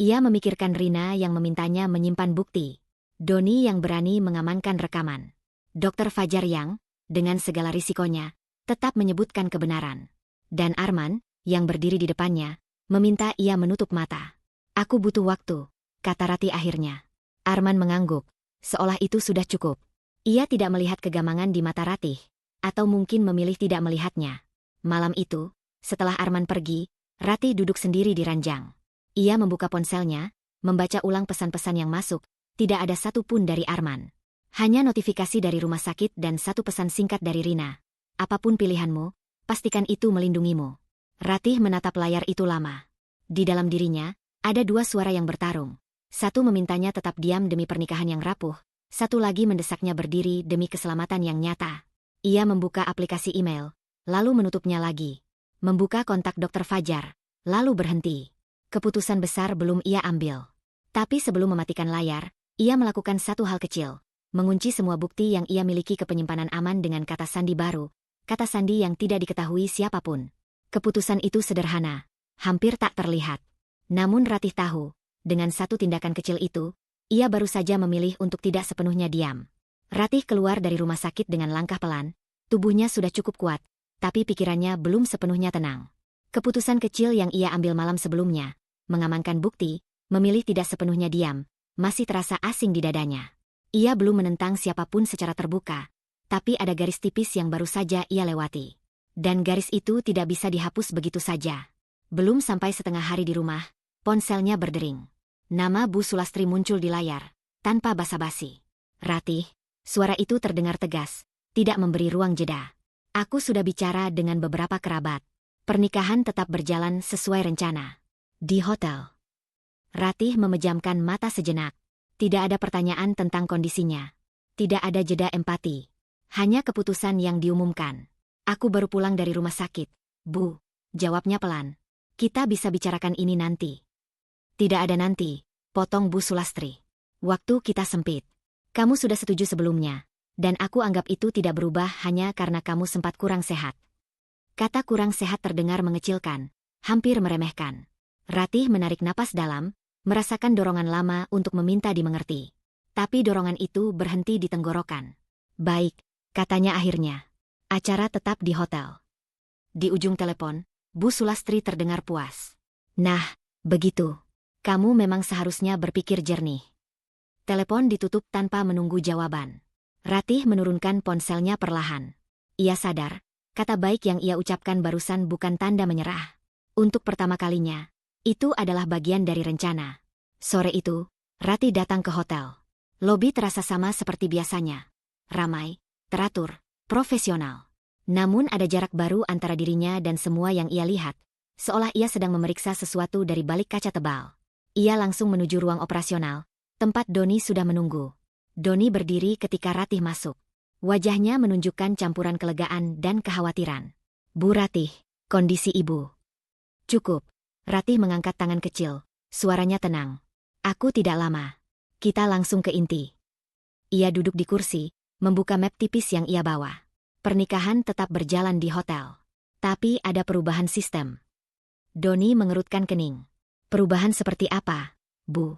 Ia memikirkan Rina yang memintanya menyimpan bukti. Doni yang berani mengamankan rekaman. Dokter Fajar yang, dengan segala risikonya, tetap menyebutkan kebenaran. Dan Arman, yang berdiri di depannya, meminta ia menutup mata. Aku butuh waktu, kata Ratih akhirnya. Arman mengangguk, seolah itu sudah cukup. Ia tidak melihat kegamangan di mata Ratih, atau mungkin memilih tidak melihatnya. Malam itu, setelah Arman pergi, Ratih duduk sendiri di ranjang. Ia membuka ponselnya, membaca ulang pesan-pesan yang masuk, tidak ada satu pun dari Arman. Hanya notifikasi dari rumah sakit dan satu pesan singkat dari Rina. Apapun pilihanmu, pastikan itu melindungimu. Ratih menatap layar itu lama. Di dalam dirinya, ada dua suara yang bertarung. Satu memintanya tetap diam demi pernikahan yang rapuh, satu lagi mendesaknya berdiri demi keselamatan yang nyata. Ia membuka aplikasi email, lalu menutupnya lagi. Membuka kontak Dokter Fajar, lalu berhenti. Keputusan besar belum ia ambil. Tapi sebelum mematikan layar, ia melakukan satu hal kecil. Mengunci semua bukti yang ia miliki ke penyimpanan aman dengan kata sandi baru, kata sandi yang tidak diketahui siapapun. Keputusan itu sederhana, hampir tak terlihat. Namun Ratih tahu, dengan satu tindakan kecil itu, ia baru saja memilih untuk tidak sepenuhnya diam. Ratih keluar dari rumah sakit dengan langkah pelan, tubuhnya sudah cukup kuat, tapi pikirannya belum sepenuhnya tenang. Keputusan kecil yang ia ambil malam sebelumnya, mengamankan bukti, memilih tidak sepenuhnya diam, masih terasa asing di dadanya. Ia belum menentang siapapun secara terbuka, tapi ada garis tipis yang baru saja ia lewati. Dan garis itu tidak bisa dihapus begitu saja. Belum sampai setengah hari di rumah, ponselnya berdering. Nama Bu Sulastri muncul di layar, tanpa basa-basi. Ratih, suara itu terdengar tegas, tidak memberi ruang jeda. Aku sudah bicara dengan beberapa kerabat. Pernikahan tetap berjalan sesuai rencana. Di hotel. Ratih memejamkan mata sejenak. Tidak ada pertanyaan tentang kondisinya. Tidak ada jeda empati. Hanya keputusan yang diumumkan. Aku baru pulang dari rumah sakit, Bu. Jawabnya pelan. Kita bisa bicarakan ini nanti. Tidak ada nanti, potong Bu Sulastri. Waktu kita sempit. Kamu sudah setuju sebelumnya. Dan aku anggap itu tidak berubah hanya karena kamu sempat kurang sehat. Kata kurang sehat terdengar mengecilkan, hampir meremehkan. Ratih menarik napas dalam, merasakan dorongan lama untuk meminta dimengerti. Tapi dorongan itu berhenti di tenggorokan. Baik, katanya akhirnya. Acara tetap di hotel. Di ujung telepon, Bu Sulastri terdengar puas. Nah, begitu. Kamu memang seharusnya berpikir jernih. Telepon ditutup tanpa menunggu jawaban. Ratih menurunkan ponselnya perlahan. Ia sadar, kata baik yang ia ucapkan barusan bukan tanda menyerah. Untuk pertama kalinya, itu adalah bagian dari rencana. Sore itu, Ratih datang ke hotel. Lobi terasa sama seperti biasanya. Ramai, teratur, profesional. Namun ada jarak baru antara dirinya dan semua yang ia lihat, seolah ia sedang memeriksa sesuatu dari balik kaca tebal. Ia langsung menuju ruang operasional, tempat Doni sudah menunggu. Doni berdiri ketika Ratih masuk. Wajahnya menunjukkan campuran kelegaan dan kekhawatiran. Bu Ratih, kondisi ibu. Cukup. Ratih mengangkat tangan kecil, suaranya tenang. Aku tidak lama. Kita langsung ke inti. Ia duduk di kursi, membuka map tipis yang ia bawa. Pernikahan tetap berjalan di hotel. Tapi ada perubahan sistem. Doni mengerutkan kening. Perubahan seperti apa, Bu?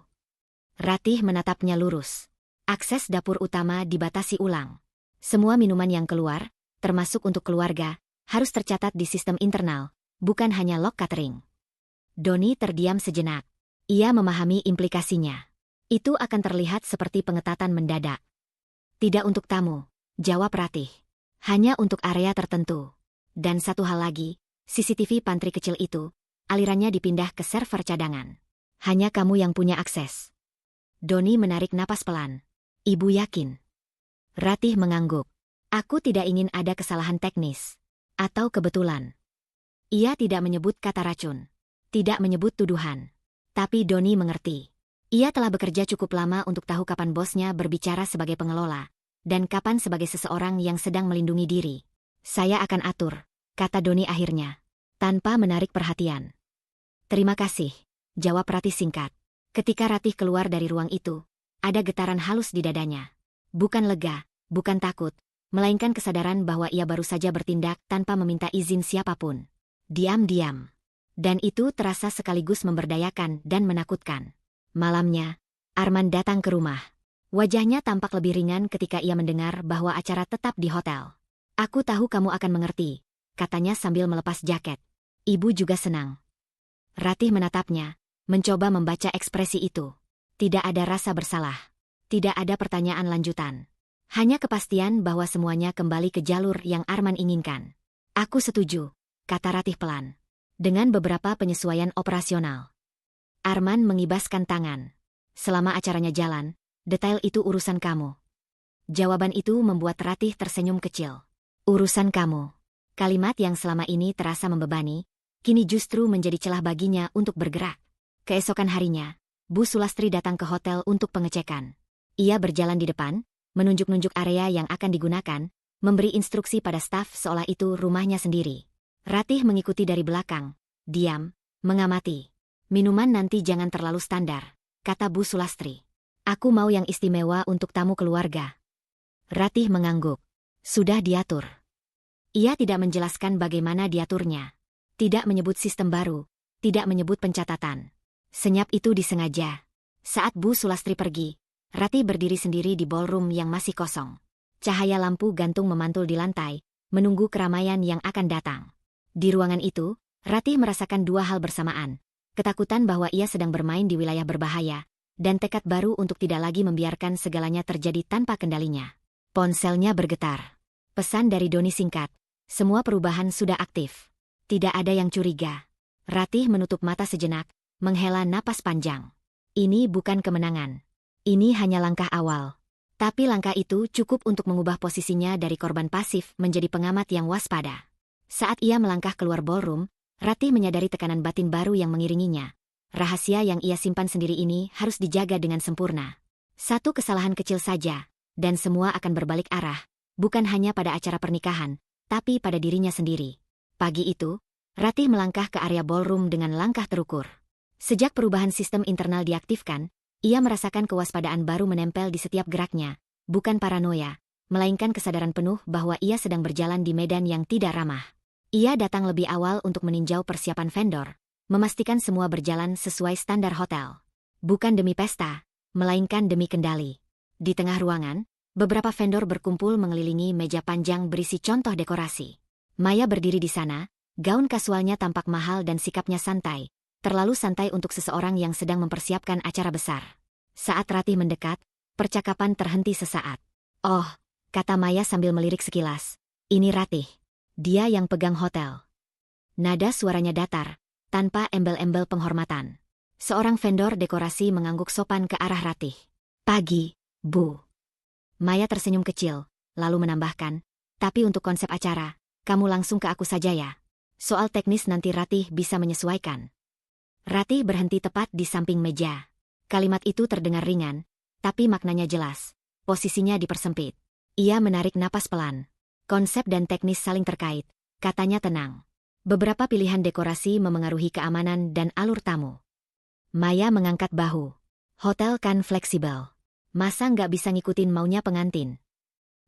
Ratih menatapnya lurus. Akses dapur utama dibatasi ulang. Semua minuman yang keluar, termasuk untuk keluarga, harus tercatat di sistem internal, bukan hanya log catering. Doni terdiam sejenak. Ia memahami implikasinya. Itu akan terlihat seperti pengetatan mendadak. Tidak untuk tamu, jawab Ratih. Hanya untuk area tertentu. Dan satu hal lagi, CCTV pantry kecil itu, alirannya dipindah ke server cadangan. Hanya kamu yang punya akses. Doni menarik napas pelan. Ibu yakin? Ratih mengangguk. Aku tidak ingin ada kesalahan teknis. Atau kebetulan. Ia tidak menyebut kata racun. Tidak menyebut tuduhan. Tapi Doni mengerti. Ia telah bekerja cukup lama untuk tahu kapan bosnya berbicara sebagai pengelola. Dan kapan sebagai seseorang yang sedang melindungi diri. Saya akan atur, kata Doni akhirnya. Tanpa menarik perhatian. Terima kasih, jawab Ratih singkat. Ketika Ratih keluar dari ruang itu, ada getaran halus di dadanya. Bukan lega, bukan takut, melainkan kesadaran bahwa ia baru saja bertindak tanpa meminta izin siapapun. Diam-diam. Dan itu terasa sekaligus memberdayakan dan menakutkan. Malamnya, Arman datang ke rumah. Wajahnya tampak lebih ringan ketika ia mendengar bahwa acara tetap di hotel. "Aku tahu kamu akan mengerti," katanya sambil melepas jaket. Ibu juga senang. Ratih menatapnya, mencoba membaca ekspresi itu. Tidak ada rasa bersalah. Tidak ada pertanyaan lanjutan. Hanya kepastian bahwa semuanya kembali ke jalur yang Arman inginkan. "Aku setuju," kata Ratih pelan. Dengan beberapa penyesuaian operasional. Arman mengibaskan tangan. "Selama acaranya jalan, detail itu urusan kamu." Jawaban itu membuat Ratih tersenyum kecil. "Urusan kamu." Kalimat yang selama ini terasa membebani, kini justru menjadi celah baginya untuk bergerak. Keesokan harinya, Bu Sulastri datang ke hotel untuk pengecekan. Ia berjalan di depan, menunjuk-nunjuk area yang akan digunakan, memberi instruksi pada staf seolah itu rumahnya sendiri. Ratih mengikuti dari belakang, diam, mengamati. "Minuman nanti jangan terlalu standar," kata Bu Sulastri. "Aku mau yang istimewa untuk tamu keluarga." Ratih mengangguk. Sudah diatur. Ia tidak menjelaskan bagaimana diaturnya. Tidak menyebut sistem baru, tidak menyebut pencatatan. Senyap itu disengaja. Saat Bu Sulastri pergi, Ratih berdiri sendiri di ballroom yang masih kosong. Cahaya lampu gantung memantul di lantai, menunggu keramaian yang akan datang. Di ruangan itu, Ratih merasakan dua hal bersamaan. Ketakutan bahwa ia sedang bermain di wilayah berbahaya, dan tekad baru untuk tidak lagi membiarkan segalanya terjadi tanpa kendalinya. Ponselnya bergetar. Pesan dari Doni singkat. Semua perubahan sudah aktif. Tidak ada yang curiga. Ratih menutup mata sejenak, menghela napas panjang. Ini bukan kemenangan. Ini hanya langkah awal. Tapi langkah itu cukup untuk mengubah posisinya dari korban pasif menjadi pengamat yang waspada. Saat ia melangkah keluar ballroom, Ratih menyadari tekanan batin baru yang mengiringinya. Rahasia yang ia simpan sendiri ini harus dijaga dengan sempurna. Satu kesalahan kecil saja, dan semua akan berbalik arah, bukan hanya pada acara pernikahan, tapi pada dirinya sendiri. Pagi itu, Ratih melangkah ke area ballroom dengan langkah terukur. Sejak perubahan sistem internal diaktifkan, ia merasakan kewaspadaan baru menempel di setiap geraknya, bukan paranoia, melainkan kesadaran penuh bahwa ia sedang berjalan di medan yang tidak ramah. Ia datang lebih awal untuk meninjau persiapan vendor, memastikan semua berjalan sesuai standar hotel. Bukan demi pesta, melainkan demi kendali. Di tengah ruangan, beberapa vendor berkumpul mengelilingi meja panjang berisi contoh dekorasi. Maya berdiri di sana, gaun kasualnya tampak mahal dan sikapnya santai. Terlalu santai untuk seseorang yang sedang mempersiapkan acara besar. Saat Ratih mendekat, percakapan terhenti sesaat. "Oh," kata Maya sambil melirik sekilas. "Ini Ratih. Dia yang pegang hotel." Nada suaranya datar, tanpa embel-embel penghormatan. Seorang vendor dekorasi mengangguk sopan ke arah Ratih. "Pagi, Bu." Maya tersenyum kecil, lalu menambahkan, "Tapi untuk konsep acara, kamu langsung ke aku saja ya. Soal teknis nanti Ratih bisa menyesuaikan." Ratih berhenti tepat di samping meja. Kalimat itu terdengar ringan, tapi maknanya jelas. Posisinya dipersempit. Ia menarik napas pelan. "Konsep dan teknis saling terkait," katanya tenang. "Beberapa pilihan dekorasi memengaruhi keamanan dan alur tamu." Maya mengangkat bahu. "Hotel kan fleksibel. Masa nggak bisa ngikutin maunya pengantin?"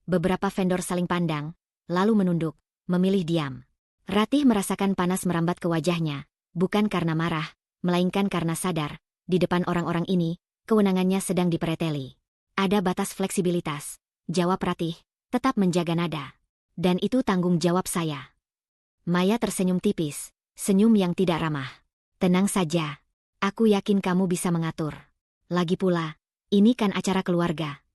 Beberapa vendor saling pandang, lalu menunduk, memilih diam. Ratih merasakan panas merambat ke wajahnya, bukan karena marah, melainkan karena sadar, di depan orang-orang ini, kewenangannya sedang dipereteli. "Ada batas fleksibilitas," jawab Ratih, "tetap menjaga nada. Dan itu tanggung jawab saya." Maya tersenyum tipis, senyum yang tidak ramah. "Tenang saja. Aku yakin kamu bisa mengatur. Lagi pula, ini kan acara keluarga."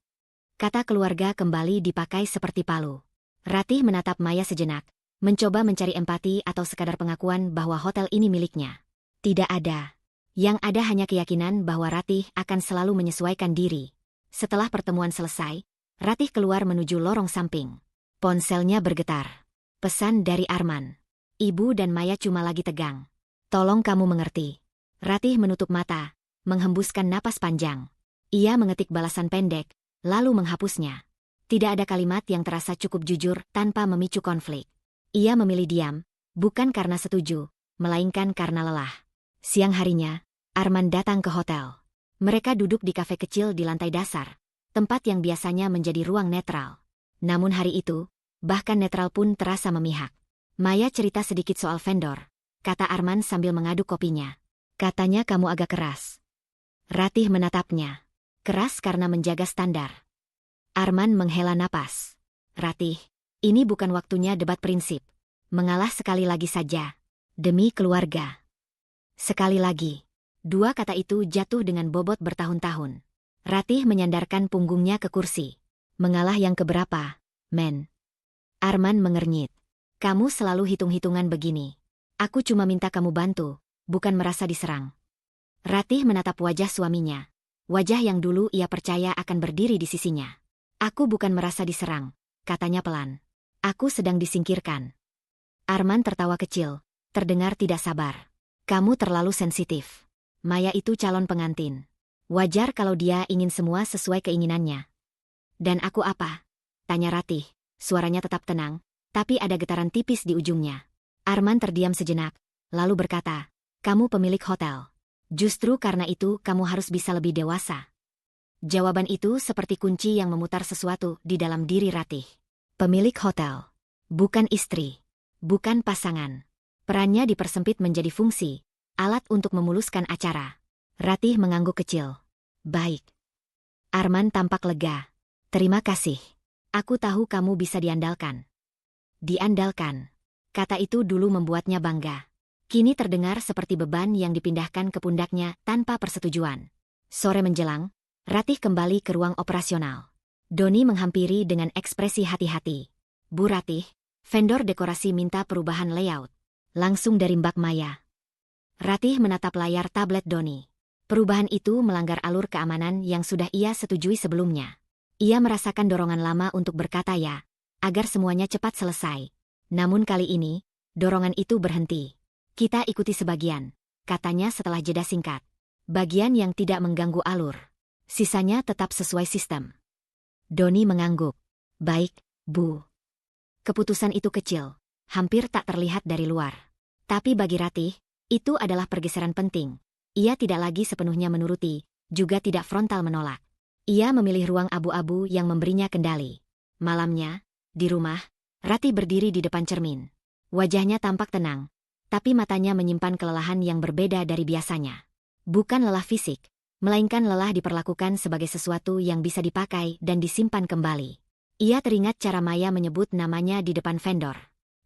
Kata keluarga kembali dipakai seperti palu. Ratih menatap Maya sejenak, mencoba mencari empati atau sekadar pengakuan bahwa hotel ini miliknya. Tidak ada. Yang ada hanya keyakinan bahwa Ratih akan selalu menyesuaikan diri. Setelah pertemuan selesai, Ratih keluar menuju lorong samping. Ponselnya bergetar. Pesan dari Arman. Ibu dan Maya cuma lagi tegang. "Tolong kamu mengerti." Ratih menutup mata, menghembuskan napas panjang. Ia mengetik balasan pendek, lalu menghapusnya. Tidak ada kalimat yang terasa cukup jujur tanpa memicu konflik. Ia memilih diam, bukan karena setuju, melainkan karena lelah. Siang harinya, Arman datang ke hotel. Mereka duduk di kafe kecil di lantai dasar. tempat yang biasanya menjadi ruang netral. Namun hari itu, bahkan netral pun terasa memihak. Maya cerita sedikit soal vendor, kata Arman sambil mengaduk kopinya. Katanya kamu agak keras. Ratih menatapnya. Keras karena menjaga standar. Arman menghela napas. Ratih, ini bukan waktunya debat prinsip. Mengalah sekali lagi saja. Demi keluarga. Sekali lagi. Dua kata itu jatuh dengan bobot bertahun-tahun. Ratih menyandarkan punggungnya ke kursi. Mengalah yang keberapa, men? Arman mengernyit. Kamu selalu hitung-hitungan begini. Aku cuma minta kamu bantu, bukan merasa diserang. Ratih menatap wajah suaminya. Wajah yang dulu ia percaya akan berdiri di sisinya. Aku bukan merasa diserang, katanya pelan. Aku sedang disingkirkan. Arman tertawa kecil, terdengar tidak sabar. Kamu terlalu sensitif. Maya itu calon pengantin. Wajar kalau dia ingin semua sesuai keinginannya. Dan aku apa? Tanya Ratih, suaranya tetap tenang, tapi ada getaran tipis di ujungnya. Arman terdiam sejenak, lalu berkata, kamu pemilik hotel. Justru karena itu kamu harus bisa lebih dewasa. Jawaban itu seperti kunci yang memutar sesuatu di dalam diri Ratih. Pemilik hotel. Bukan istri. Bukan pasangan. Perannya dipersempit menjadi fungsi, alat untuk memuluskan acara. Ratih mengangguk kecil. Baik. Arman tampak lega. Terima kasih. Aku tahu kamu bisa diandalkan. Diandalkan. Kata itu dulu membuatnya bangga. Kini terdengar seperti beban yang dipindahkan ke pundaknya tanpa persetujuan. Sore menjelang, Ratih kembali ke ruang operasional. Doni menghampiri dengan ekspresi hati-hati. Bu Ratih, vendor dekorasi minta perubahan layout. Langsung dari Mbak Maya. Ratih menatap layar tablet Doni. Perubahan itu melanggar alur keamanan yang sudah ia setujui sebelumnya. Ia merasakan dorongan lama untuk berkata ya, agar semuanya cepat selesai. Namun kali ini, dorongan itu berhenti. Kita ikuti sebagian, katanya setelah jeda singkat. Bagian yang tidak mengganggu alur. Sisanya tetap sesuai sistem. Doni mengangguk. Baik, Bu. Keputusan itu kecil, hampir tak terlihat dari luar. Tapi bagi Ratih, itu adalah pergeseran penting. Ia tidak lagi sepenuhnya menuruti, juga tidak frontal menolak. Ia memilih ruang abu-abu yang memberinya kendali. Malamnya, di rumah, Ratih berdiri di depan cermin. Wajahnya tampak tenang, tapi matanya menyimpan kelelahan yang berbeda dari biasanya. Bukan lelah fisik, melainkan lelah diperlakukan sebagai sesuatu yang bisa dipakai dan disimpan kembali. Ia teringat cara Maya menyebut namanya di depan vendor.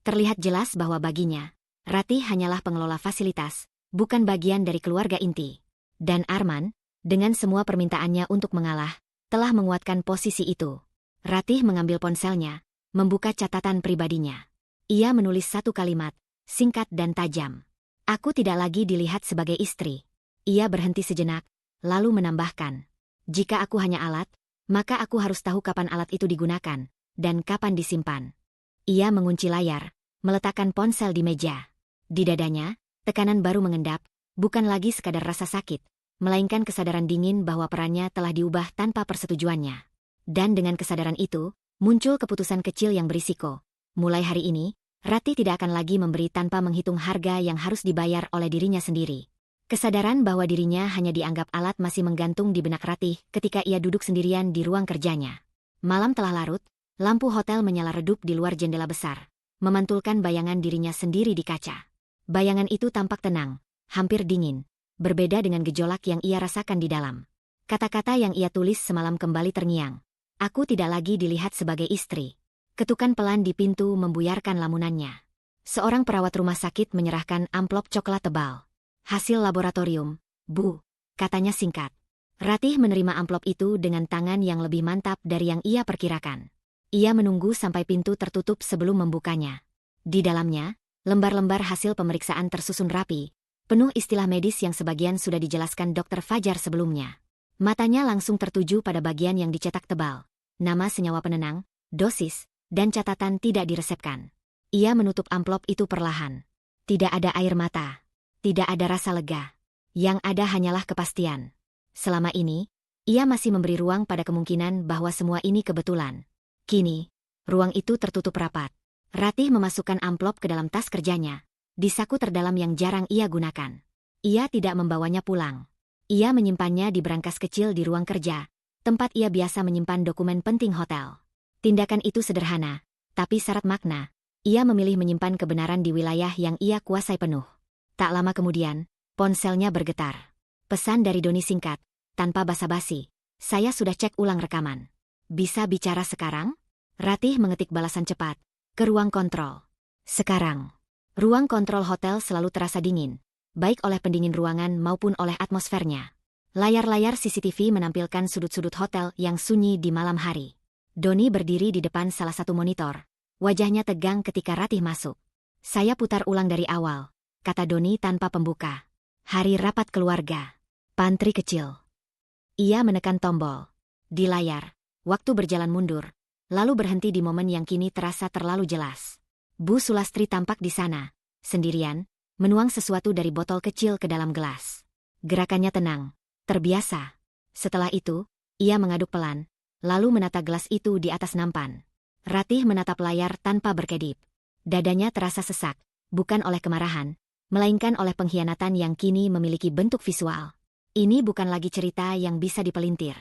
Terlihat jelas bahwa baginya, Ratih hanyalah pengelola fasilitas, bukan bagian dari keluarga inti. Dan Arman, dengan semua permintaannya untuk mengalah, telah menguatkan posisi itu. Ratih mengambil ponselnya, membuka catatan pribadinya. Ia menulis satu kalimat, singkat dan tajam. Aku tidak lagi dilihat sebagai istri. Ia berhenti sejenak, lalu menambahkan. Jika aku hanya alat, maka aku harus tahu kapan alat itu digunakan, dan kapan disimpan. Ia mengunci layar, meletakkan ponsel di meja. Di dadanya, tekanan baru mengendap, bukan lagi sekadar rasa sakit, melainkan kesadaran dingin bahwa perannya telah diubah tanpa persetujuannya. Dan dengan kesadaran itu, muncul keputusan kecil yang berisiko. Mulai hari ini, Ratih tidak akan lagi memberi tanpa menghitung harga yang harus dibayar oleh dirinya sendiri. Kesadaran bahwa dirinya hanya dianggap alat masih menggantung di benak Ratih ketika ia duduk sendirian di ruang kerjanya. Malam telah larut, lampu hotel menyala redup di luar jendela besar, memantulkan bayangan dirinya sendiri di kaca. Bayangan itu tampak tenang, hampir dingin, berbeda dengan gejolak yang ia rasakan di dalam. Kata-kata yang ia tulis semalam kembali terngiang. Aku tidak lagi dilihat sebagai istri. Ketukan pelan di pintu membuyarkan lamunannya. Seorang perawat rumah sakit menyerahkan amplop coklat tebal. Hasil laboratorium, Bu, katanya singkat. Ratih menerima amplop itu dengan tangan yang lebih mantap dari yang ia perkirakan. Ia menunggu sampai pintu tertutup sebelum membukanya. Di dalamnya, lembar-lembar hasil pemeriksaan tersusun rapi, penuh istilah medis yang sebagian sudah dijelaskan Dr. Fajar sebelumnya. Matanya langsung tertuju pada bagian yang dicetak tebal. Nama senyawa penenang, dosis, dan catatan tidak diresepkan. Ia menutup amplop itu perlahan. Tidak ada air mata. Tidak ada rasa lega. Yang ada hanyalah kepastian. Selama ini, ia masih memberi ruang pada kemungkinan bahwa semua ini kebetulan. Kini, ruang itu tertutup rapat. Ratih memasukkan amplop ke dalam tas kerjanya, di saku terdalam yang jarang ia gunakan. Ia tidak membawanya pulang. Ia menyimpannya di brankas kecil di ruang kerja, tempat ia biasa menyimpan dokumen penting hotel. Tindakan itu sederhana, tapi syarat makna. Ia memilih menyimpan kebenaran di wilayah yang ia kuasai penuh. Tak lama kemudian, ponselnya bergetar. Pesan dari Doni singkat, tanpa basa-basi. Saya sudah cek ulang rekaman. Bisa bicara sekarang? Ratih mengetik balasan cepat. Ke ruang kontrol. Sekarang. Ruang kontrol hotel selalu terasa dingin, baik oleh pendingin ruangan maupun oleh atmosfernya. Layar-layar CCTV menampilkan sudut-sudut hotel yang sunyi di malam hari. Doni berdiri di depan salah satu monitor. Wajahnya tegang ketika Ratih masuk. Saya putar ulang dari awal, kata Doni tanpa pembuka. Hari rapat keluarga. Pantry kecil. Ia menekan tombol. Di layar, waktu berjalan mundur, lalu berhenti di momen yang kini terasa terlalu jelas. Bu Sulastri tampak di sana, sendirian, menuang sesuatu dari botol kecil ke dalam gelas. Gerakannya tenang, terbiasa. Setelah itu, ia mengaduk pelan, lalu menata gelas itu di atas nampan. Ratih menatap layar tanpa berkedip. Dadanya terasa sesak, bukan oleh kemarahan, melainkan oleh pengkhianatan yang kini memiliki bentuk visual. Ini bukan lagi cerita yang bisa dipelintir.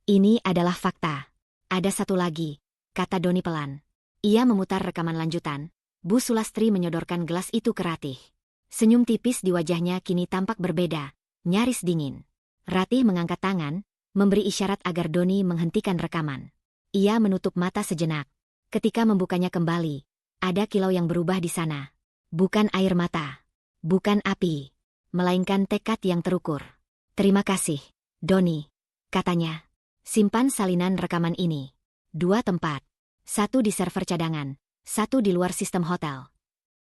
Ini adalah fakta. Ada satu lagi, kata Doni pelan. Ia memutar rekaman lanjutan. Bu Sulastri menyodorkan gelas itu ke Ratih. Senyum tipis di wajahnya kini tampak berbeda, nyaris dingin. Ratih mengangkat tangan, memberi isyarat agar Doni menghentikan rekaman. Ia menutup mata sejenak. Ketika membukanya kembali, ada kilau yang berubah di sana. Bukan air mata, bukan api, melainkan tekad yang terukur. Terima kasih, Doni, katanya. Simpan salinan rekaman ini. 2 tempat. 1 di server cadangan, 1 di luar sistem hotel.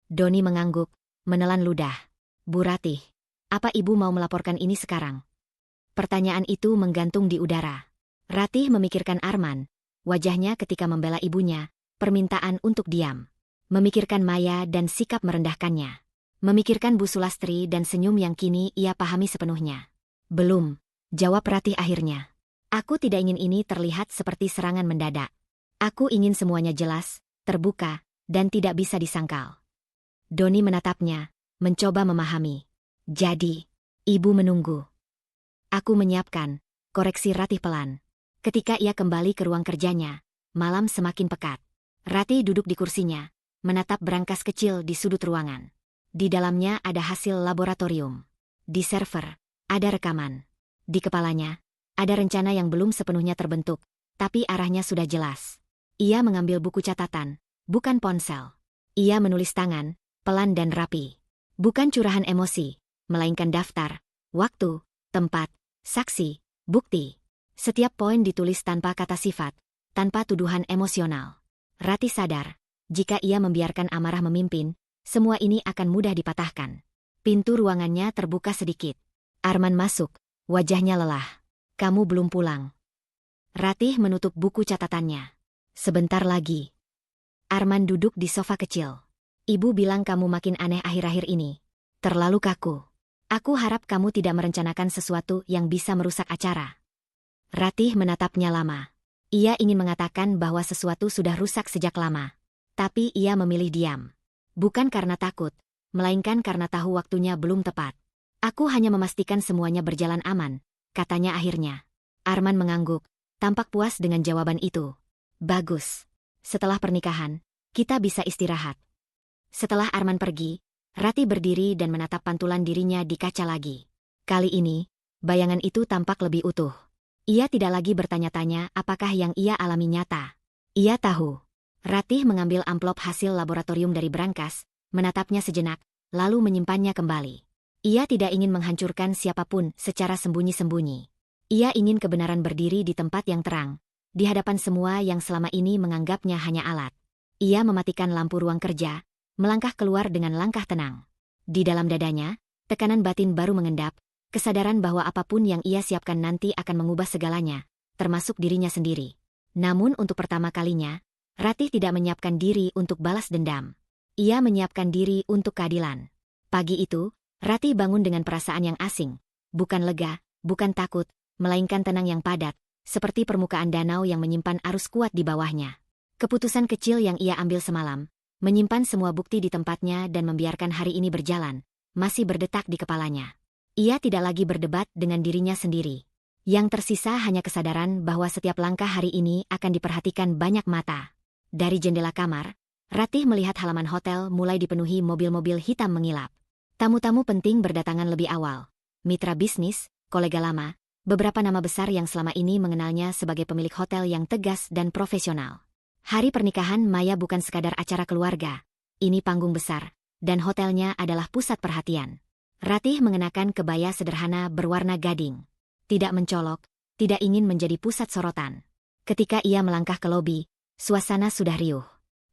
Doni mengangguk, menelan ludah. Bu Ratih, apa ibu mau melaporkan ini sekarang? Pertanyaan itu menggantung di udara. Ratih memikirkan Arman, wajahnya ketika membela ibunya, permintaan untuk diam. Memikirkan Maya dan sikap merendahkannya. Memikirkan Bu Sulastri dan senyum yang kini ia pahami sepenuhnya. Belum, jawab Ratih akhirnya. Aku tidak ingin ini terlihat seperti serangan mendadak. Aku ingin semuanya jelas, terbuka, dan tidak bisa disangkal. Doni menatapnya, mencoba memahami. Jadi, ibu menunggu. Aku menyiapkan, koreksi Ratih pelan. Ketika ia kembali ke ruang kerjanya, malam semakin pekat. Ratih duduk di kursinya, menatap berangkas kecil di sudut ruangan. Di dalamnya ada hasil laboratorium. Di server, ada rekaman. Di kepalanya, ada rencana yang belum sepenuhnya terbentuk, tapi arahnya sudah jelas. Ia mengambil buku catatan, bukan ponsel. Ia menulis tangan, pelan dan rapi. Bukan curahan emosi, melainkan daftar, waktu, tempat, saksi, bukti. Setiap poin ditulis tanpa kata sifat, tanpa tuduhan emosional. Ratih sadar, jika ia membiarkan amarah memimpin, semua ini akan mudah dipatahkan. Pintu ruangannya terbuka sedikit. Arman masuk, wajahnya lelah. Kamu belum pulang. Ratih menutup buku catatannya. Sebentar lagi. Arman duduk di sofa kecil. Ibu bilang kamu makin aneh akhir-akhir ini. Terlalu kaku. Aku harap kamu tidak merencanakan sesuatu yang bisa merusak acara. Ratih menatapnya lama. Ia ingin mengatakan bahwa sesuatu sudah rusak sejak lama. Tapi ia memilih diam. Bukan karena takut, melainkan karena tahu waktunya belum tepat. Aku hanya memastikan semuanya berjalan aman, katanya akhirnya. Arman mengangguk, tampak puas dengan jawaban itu. Bagus. Setelah pernikahan, kita bisa istirahat. Setelah Arman pergi, Ratih berdiri dan menatap pantulan dirinya di kaca lagi. Kali ini, bayangan itu tampak lebih utuh. Ia tidak lagi bertanya-tanya apakah yang ia alami nyata. Ia tahu. Ratih mengambil amplop hasil laboratorium dari berangkas, menatapnya sejenak, lalu menyimpannya kembali. Ia tidak ingin menghancurkan siapapun secara sembunyi-sembunyi. Ia ingin kebenaran berdiri di tempat yang terang, di hadapan semua yang selama ini menganggapnya hanya alat. Ia mematikan lampu ruang kerja, melangkah keluar dengan langkah tenang. Di dalam dadanya, tekanan batin baru mengendap, kesadaran bahwa apapun yang ia siapkan nanti akan mengubah segalanya, termasuk dirinya sendiri. Namun untuk pertama kalinya, Ratih tidak menyiapkan diri untuk balas dendam. Ia menyiapkan diri untuk keadilan. Pagi itu, Ratih bangun dengan perasaan yang asing. Bukan lega, bukan takut, melainkan tenang yang padat, seperti permukaan danau yang menyimpan arus kuat di bawahnya. Keputusan kecil yang ia ambil semalam, menyimpan semua bukti di tempatnya dan membiarkan hari ini berjalan, masih berdetak di kepalanya. Ia tidak lagi berdebat dengan dirinya sendiri. Yang tersisa hanya kesadaran bahwa setiap langkah hari ini akan diperhatikan banyak mata. Dari jendela kamar, Ratih melihat halaman hotel mulai dipenuhi mobil-mobil hitam mengilap. Tamu-tamu penting berdatangan lebih awal. Mitra bisnis, kolega lama, beberapa nama besar yang selama ini mengenalnya sebagai pemilik hotel yang tegas dan profesional. Hari pernikahan Maya bukan sekadar acara keluarga. Ini panggung besar, dan hotelnya adalah pusat perhatian. Ratih mengenakan kebaya sederhana berwarna gading. Tidak mencolok, tidak ingin menjadi pusat sorotan. Ketika ia melangkah ke lobi, suasana sudah riuh.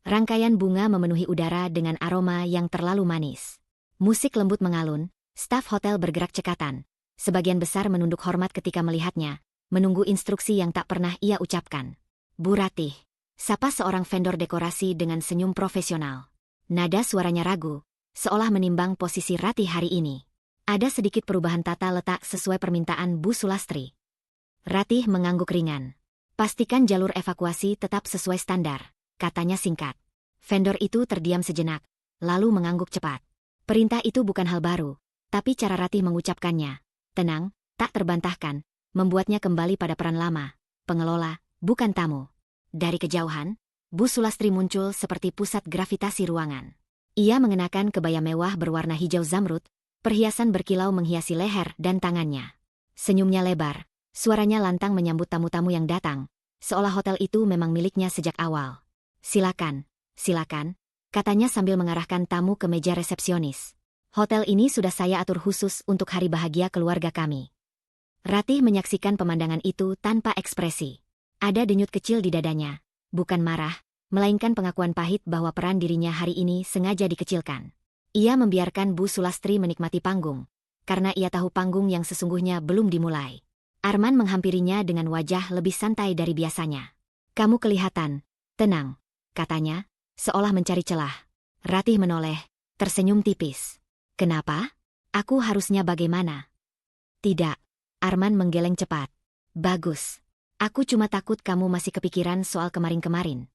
Rangkaian bunga memenuhi udara dengan aroma yang terlalu manis. Musik lembut mengalun, staf hotel bergerak cekatan. Sebagian besar menunduk hormat ketika melihatnya, menunggu instruksi yang tak pernah ia ucapkan. "Bu Ratih," sapa seorang vendor dekorasi dengan senyum profesional. Nada suaranya ragu, seolah menimbang posisi Ratih hari ini. Ada sedikit perubahan tata letak sesuai permintaan Bu Sulastri. Ratih mengangguk ringan. "Pastikan jalur evakuasi tetap sesuai standar," katanya singkat. Vendor itu terdiam sejenak, lalu mengangguk cepat. Perintah itu bukan hal baru, tapi cara Ratih mengucapkannya, tenang, tak terbantahkan, membuatnya kembali pada peran lama, pengelola, bukan tamu. Dari kejauhan, Bu Sulastri muncul seperti pusat gravitasi ruangan. Ia mengenakan kebaya mewah berwarna hijau zamrud, perhiasan berkilau menghiasi leher dan tangannya. Senyumnya lebar, suaranya lantang menyambut tamu-tamu yang datang, seolah hotel itu memang miliknya sejak awal. "Silakan, silakan," katanya sambil mengarahkan tamu ke meja resepsionis. "Hotel ini sudah saya atur khusus untuk hari bahagia keluarga kami." Ratih menyaksikan pemandangan itu tanpa ekspresi. Ada denyut kecil di dadanya, bukan marah, melainkan pengakuan pahit bahwa peran dirinya hari ini sengaja dikecilkan. Ia membiarkan Bu Sulastri menikmati panggung, karena ia tahu panggung yang sesungguhnya belum dimulai. Arman menghampirinya dengan wajah lebih santai dari biasanya. "Kamu kelihatan tenang," katanya, seolah mencari celah. Ratih menoleh, tersenyum tipis. "Kenapa? Aku harusnya bagaimana?" "Tidak." Arman menggeleng cepat. "Bagus. Aku cuma takut kamu masih kepikiran soal kemarin-kemarin."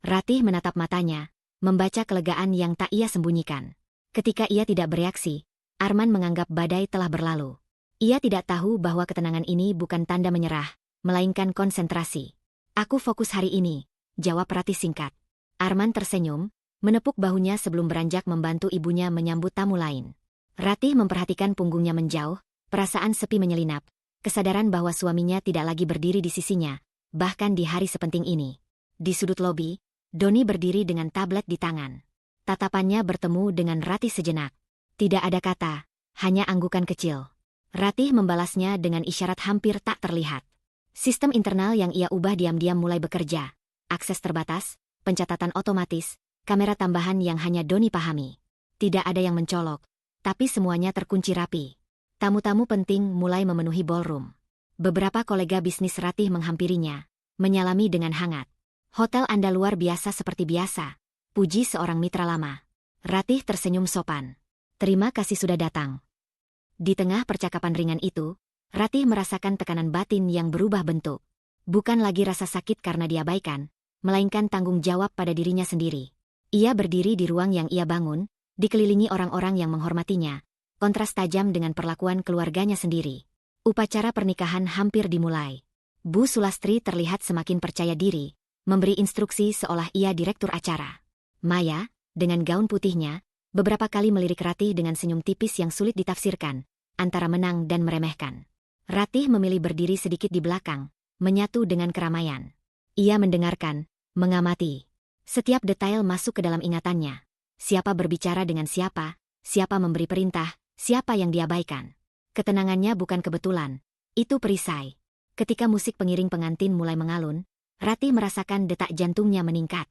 Ratih menatap matanya, membaca kelegaan yang tak ia sembunyikan. Ketika ia tidak bereaksi, Arman menganggap badai telah berlalu. Ia tidak tahu bahwa ketenangan ini bukan tanda menyerah, melainkan konsentrasi. "Aku fokus hari ini," jawab Ratih singkat. Arman tersenyum, menepuk bahunya sebelum beranjak membantu ibunya menyambut tamu lain. Ratih memperhatikan punggungnya menjauh, perasaan sepi menyelinap, kesadaran bahwa suaminya tidak lagi berdiri di sisinya, bahkan di hari sepenting ini. Di sudut lobi, Doni berdiri dengan tablet di tangan. Tatapannya bertemu dengan Ratih sejenak. Tidak ada kata, hanya anggukan kecil. Ratih membalasnya dengan isyarat hampir tak terlihat. Sistem internal yang ia ubah diam-diam mulai bekerja. Akses terbatas, pencatatan otomatis, kamera tambahan yang hanya Doni pahami. Tidak ada yang mencolok, tapi semuanya terkunci rapi. Tamu-tamu penting mulai memenuhi ballroom. Beberapa kolega bisnis Ratih menghampirinya, menyalami dengan hangat. "Hotel Anda luar biasa seperti biasa," puji seorang mitra lama. Ratih tersenyum sopan. "Terima kasih sudah datang." Di tengah percakapan ringan itu, Ratih merasakan tekanan batin yang berubah bentuk. Bukan lagi rasa sakit karena diabaikan, melainkan tanggung jawab pada dirinya sendiri. Ia berdiri di ruang yang ia bangun, dikelilingi orang-orang yang menghormatinya, kontras tajam dengan perlakuan keluarganya sendiri. Upacara pernikahan hampir dimulai. Bu Sulastri terlihat semakin percaya diri, memberi instruksi seolah ia direktur acara. Maya, dengan gaun putihnya, beberapa kali melirik Ratih dengan senyum tipis yang sulit ditafsirkan, antara menang dan meremehkan. Ratih memilih berdiri sedikit di belakang, menyatu dengan keramaian. Ia mendengarkan, mengamati. Setiap detail masuk ke dalam ingatannya. Siapa berbicara dengan siapa, siapa memberi perintah, siapa yang diabaikan. Ketenangannya bukan kebetulan, itu perisai. Ketika musik pengiring pengantin mulai mengalun, Ratih merasakan detak jantungnya meningkat.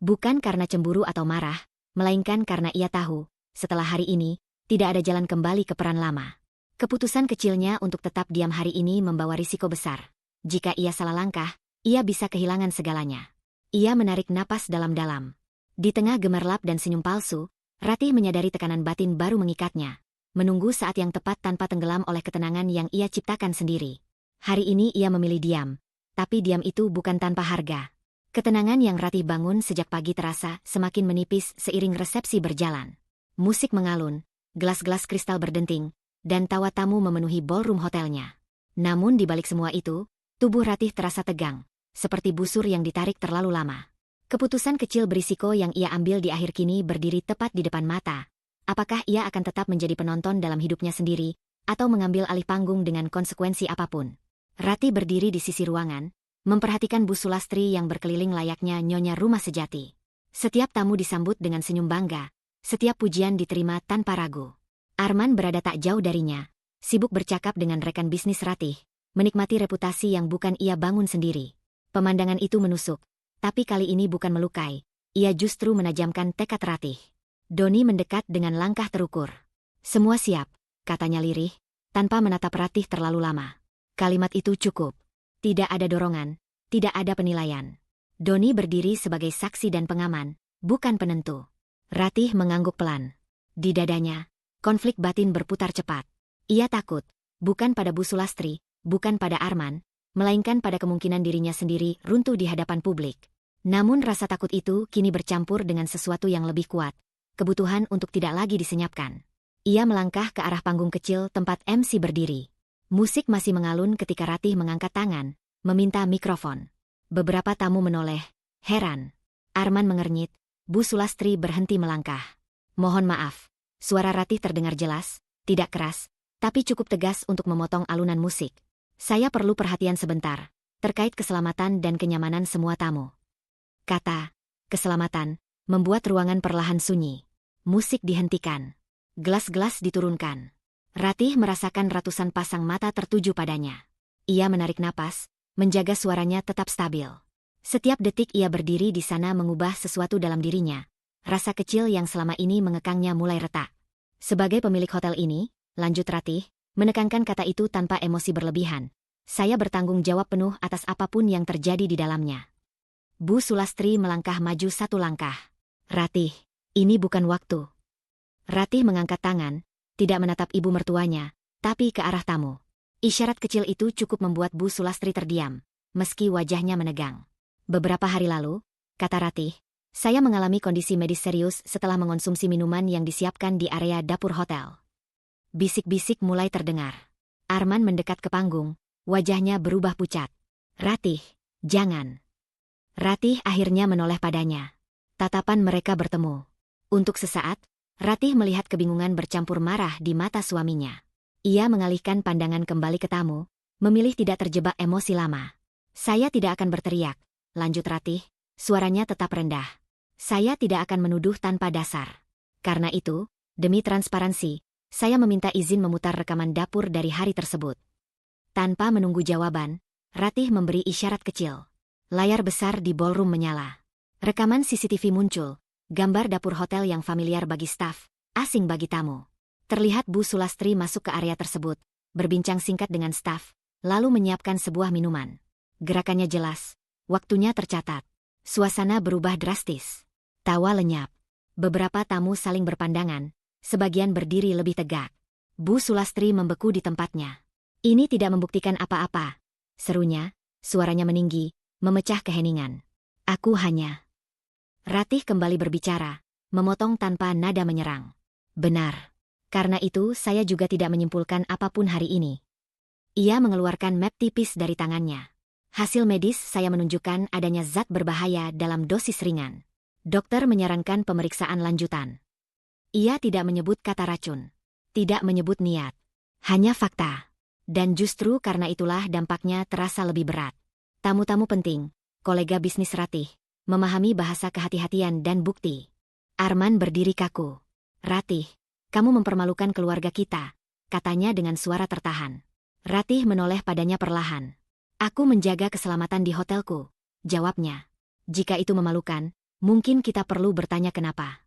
Bukan karena cemburu atau marah, melainkan karena ia tahu, setelah hari ini, tidak ada jalan kembali ke peran lama. Keputusan kecilnya untuk tetap diam hari ini membawa risiko besar. Jika ia salah langkah, ia bisa kehilangan segalanya. Ia menarik napas dalam-dalam. Di tengah gemerlap dan senyum palsu, Ratih menyadari tekanan batin baru mengikatnya. Menunggu saat yang tepat tanpa tenggelam oleh ketenangan yang ia ciptakan sendiri. Hari ini ia memilih diam, tapi diam itu bukan tanpa harga. Ketenangan yang Ratih bangun sejak pagi terasa semakin menipis seiring resepsi berjalan. Musik mengalun, gelas-gelas kristal berdenting, dan tawa tamu memenuhi ballroom hotelnya. Namun di balik semua itu, tubuh Ratih terasa tegang, seperti busur yang ditarik terlalu lama. Keputusan kecil berisiko yang ia ambil di akhir kini berdiri tepat di depan mata. Apakah ia akan tetap menjadi penonton dalam hidupnya sendiri, atau mengambil alih panggung dengan konsekuensi apapun? Ratih berdiri di sisi ruangan, memperhatikan Bu Sulastri yang berkeliling layaknya nyonya rumah sejati. Setiap tamu disambut dengan senyum bangga, setiap pujian diterima tanpa ragu. Arman berada tak jauh darinya, sibuk bercakap dengan rekan bisnis Ratih, menikmati reputasi yang bukan ia bangun sendiri. Pemandangan itu menusuk, tapi kali ini bukan melukai, ia justru menajamkan tekad Ratih. Doni mendekat dengan langkah terukur. "Semua siap," katanya lirih, tanpa menatap Ratih terlalu lama. Kalimat itu cukup. Tidak ada dorongan, tidak ada penilaian. Doni berdiri sebagai saksi dan pengaman, bukan penentu. Ratih mengangguk pelan. Di dadanya, konflik batin berputar cepat. Ia takut, bukan pada Bu Sulastri, bukan pada Arman, melainkan pada kemungkinan dirinya sendiri runtuh di hadapan publik. Namun rasa takut itu kini bercampur dengan sesuatu yang lebih kuat, kebutuhan untuk tidak lagi disenyapkan. Ia melangkah ke arah panggung kecil tempat MC berdiri. Musik masih mengalun ketika Ratih mengangkat tangan, meminta mikrofon. Beberapa tamu menoleh, heran. Arman mengernyit, Bu Sulastri berhenti melangkah. "Mohon maaf." Suara Ratih terdengar jelas, tidak keras, tapi cukup tegas untuk memotong alunan musik. "Saya perlu perhatian sebentar, terkait keselamatan dan kenyamanan semua tamu." Kata keselamatan membuat ruangan perlahan sunyi. Musik dihentikan. Gelas-gelas diturunkan. Ratih merasakan ratusan pasang mata tertuju padanya. Ia menarik napas, menjaga suaranya tetap stabil. Setiap detik ia berdiri di sana mengubah sesuatu dalam dirinya. Rasa kecil yang selama ini mengekangnya mulai retak. "Sebagai pemilik hotel ini," lanjut Ratih, menekankan kata itu tanpa emosi berlebihan, "saya bertanggung jawab penuh atas apapun yang terjadi di dalamnya." Bu Sulastri melangkah maju satu langkah. "Ratih, ini bukan waktu." Ratih mengangkat tangan, tidak menatap ibu mertuanya, tapi ke arah tamu. Isyarat kecil itu cukup membuat Bu Sulastri terdiam, meski wajahnya menegang. "Beberapa hari lalu," kata Ratih, "saya mengalami kondisi medis serius setelah mengonsumsi minuman yang disiapkan di area dapur hotel." Bisik-bisik mulai terdengar. Arman mendekat ke panggung, wajahnya berubah pucat. "Ratih, jangan." Ratih akhirnya menoleh padanya. Tatapan mereka bertemu. Untuk sesaat, Ratih melihat kebingungan bercampur marah di mata suaminya. Ia mengalihkan pandangan kembali ke tamu, memilih tidak terjebak emosi lama. "Saya tidak akan berteriak," lanjut Ratih, suaranya tetap rendah. "Saya tidak akan menuduh tanpa dasar. Karena itu, demi transparansi, saya meminta izin memutar rekaman dapur dari hari tersebut." Tanpa menunggu jawaban, Ratih memberi isyarat kecil. Layar besar di ballroom menyala. Rekaman CCTV muncul, gambar dapur hotel yang familiar bagi staf, asing bagi tamu. Terlihat Bu Sulastri masuk ke area tersebut, berbincang singkat dengan staf, lalu menyiapkan sebuah minuman. Gerakannya jelas, waktunya tercatat. Suasana berubah drastis. Tawa lenyap. Beberapa tamu saling berpandangan, sebagian berdiri lebih tegak. Bu Sulastri membeku di tempatnya. "Ini tidak membuktikan apa-apa," serunya, suaranya meninggi, memecah keheningan. "Aku hanya..." Ratih kembali berbicara, memotong tanpa nada menyerang. "Benar. Karena itu saya juga tidak menyimpulkan apapun hari ini." Ia mengeluarkan map tipis dari tangannya. "Hasil medis saya menunjukkan adanya zat berbahaya dalam dosis ringan. Dokter menyarankan pemeriksaan lanjutan." Ia tidak menyebut kata racun. Tidak menyebut niat. Hanya fakta. Dan justru karena itulah dampaknya terasa lebih berat. Tamu-tamu penting, kolega bisnis Ratih, memahami bahasa kehati-hatian dan bukti. Arman berdiri kaku. "Ratih, kamu mempermalukan keluarga kita," katanya dengan suara tertahan. Ratih menoleh padanya perlahan. "Aku menjaga keselamatan di hotelku," jawabnya. "Jika itu memalukan, mungkin kita perlu bertanya kenapa."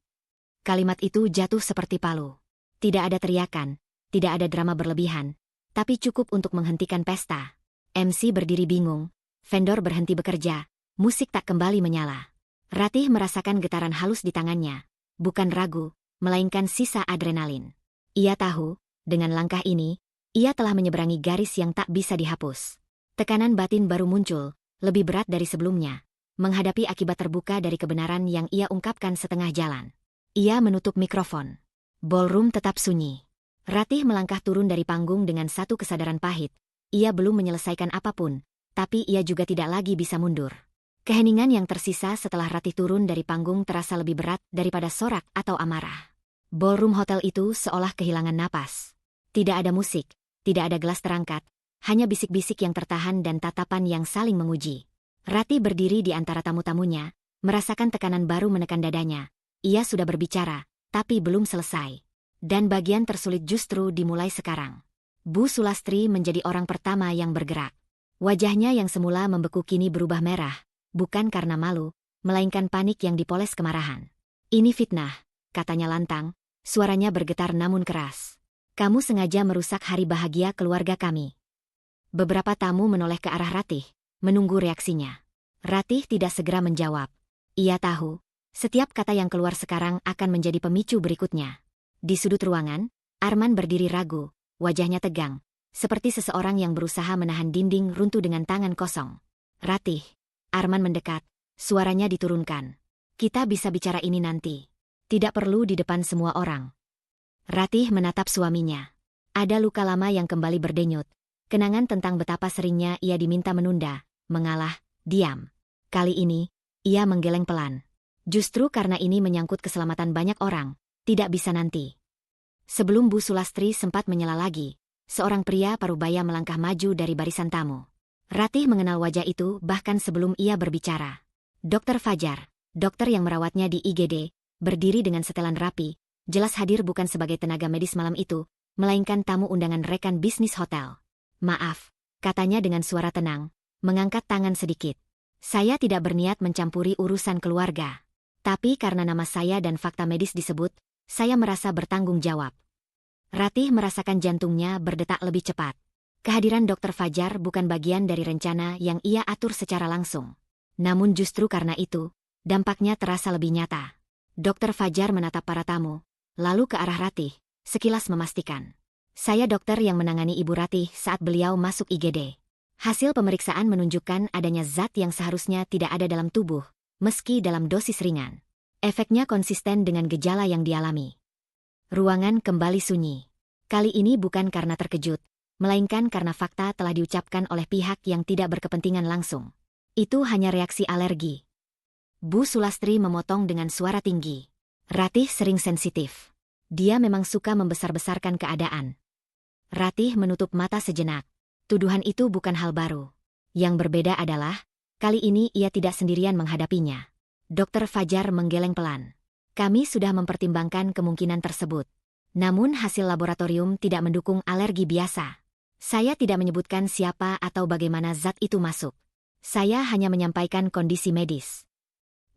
Kalimat itu jatuh seperti palu. Tidak ada teriakan, tidak ada drama berlebihan, tapi cukup untuk menghentikan pesta. MC berdiri bingung, vendor berhenti bekerja, musik tak kembali menyala. Ratih merasakan getaran halus di tangannya, bukan ragu, melainkan sisa adrenalin. Ia tahu, dengan langkah ini, ia telah menyeberangi garis yang tak bisa dihapus. Tekanan batin baru muncul, lebih berat dari sebelumnya, menghadapi akibat terbuka dari kebenaran yang ia ungkapkan setengah jalan. Ia menutup mikrofon. Ballroom tetap sunyi. Ratih melangkah turun dari panggung dengan satu kesadaran pahit, Ia belum menyelesaikan apapun, tapi ia juga tidak lagi bisa mundur. Keheningan yang tersisa setelah Ratih turun dari panggung terasa lebih berat daripada sorak atau amarah. Ballroom hotel itu seolah kehilangan napas. Tidak ada musik, tidak ada gelas terangkat, hanya bisik-bisik yang tertahan dan tatapan yang saling menguji. Ratih berdiri di antara tamu-tamunya, merasakan tekanan baru menekan dadanya. Ia sudah berbicara, tapi belum selesai. Dan bagian tersulit justru dimulai sekarang. Bu Sulastri menjadi orang pertama yang bergerak. Wajahnya yang semula membeku kini berubah merah, bukan karena malu, melainkan panik yang dipoles kemarahan. "Ini fitnah," katanya lantang, suaranya bergetar namun keras. "Kamu sengaja merusak hari bahagia keluarga kami." Beberapa tamu menoleh ke arah Ratih, menunggu reaksinya. Ratih tidak segera menjawab. Ia tahu, setiap kata yang keluar sekarang akan menjadi pemicu berikutnya. Di sudut ruangan, Arman berdiri ragu, wajahnya tegang, seperti seseorang yang berusaha menahan dinding runtuh dengan tangan kosong. "Ratih." Arman mendekat, suaranya diturunkan. "Kita bisa bicara ini nanti. Tidak perlu di depan semua orang." Ratih menatap suaminya. Ada luka lama yang kembali berdenyut. Kenangan tentang betapa seringnya ia diminta menunda, mengalah, diam. Kali ini, ia menggeleng pelan. Justru karena ini menyangkut keselamatan banyak orang, tidak bisa nanti. Sebelum Bu Sulastri sempat menyela lagi, seorang pria parubaya melangkah maju dari barisan tamu. Ratih mengenal wajah itu bahkan sebelum ia berbicara. Dr. Fajar, dokter yang merawatnya di IGD, berdiri dengan setelan rapi, jelas hadir bukan sebagai tenaga medis malam itu, melainkan tamu undangan rekan bisnis hotel. "Maaf," katanya dengan suara tenang, mengangkat tangan sedikit. "Saya tidak berniat mencampuri urusan keluarga. Tapi karena nama saya dan fakta medis disebut, saya merasa bertanggung jawab." Ratih merasakan jantungnya berdetak lebih cepat. Kehadiran Dr. Fajar bukan bagian dari rencana yang ia atur secara langsung. Namun justru karena itu, dampaknya terasa lebih nyata. Dr. Fajar menatap para tamu, lalu ke arah Ratih, sekilas memastikan. "Saya dokter yang menangani Ibu Ratih saat beliau masuk IGD. Hasil pemeriksaan menunjukkan adanya zat yang seharusnya tidak ada dalam tubuh, meski dalam dosis ringan. Efeknya konsisten dengan gejala yang dialami." Ruangan kembali sunyi. Kali ini bukan karena terkejut, melainkan karena fakta telah diucapkan oleh pihak yang tidak berkepentingan langsung. Itu hanya reaksi alergi. Bu Sulastri memotong dengan suara tinggi. "Ratih sering sensitif. Dia memang suka membesar-besarkan keadaan." Ratih menutup mata sejenak. Tuduhan itu bukan hal baru. Yang berbeda adalah, kali ini ia tidak sendirian menghadapinya. Dr. Fajar menggeleng pelan. "Kami sudah mempertimbangkan kemungkinan tersebut. Namun hasil laboratorium tidak mendukung alergi biasa. Saya tidak menyebutkan siapa atau bagaimana zat itu masuk. Saya hanya menyampaikan kondisi medis."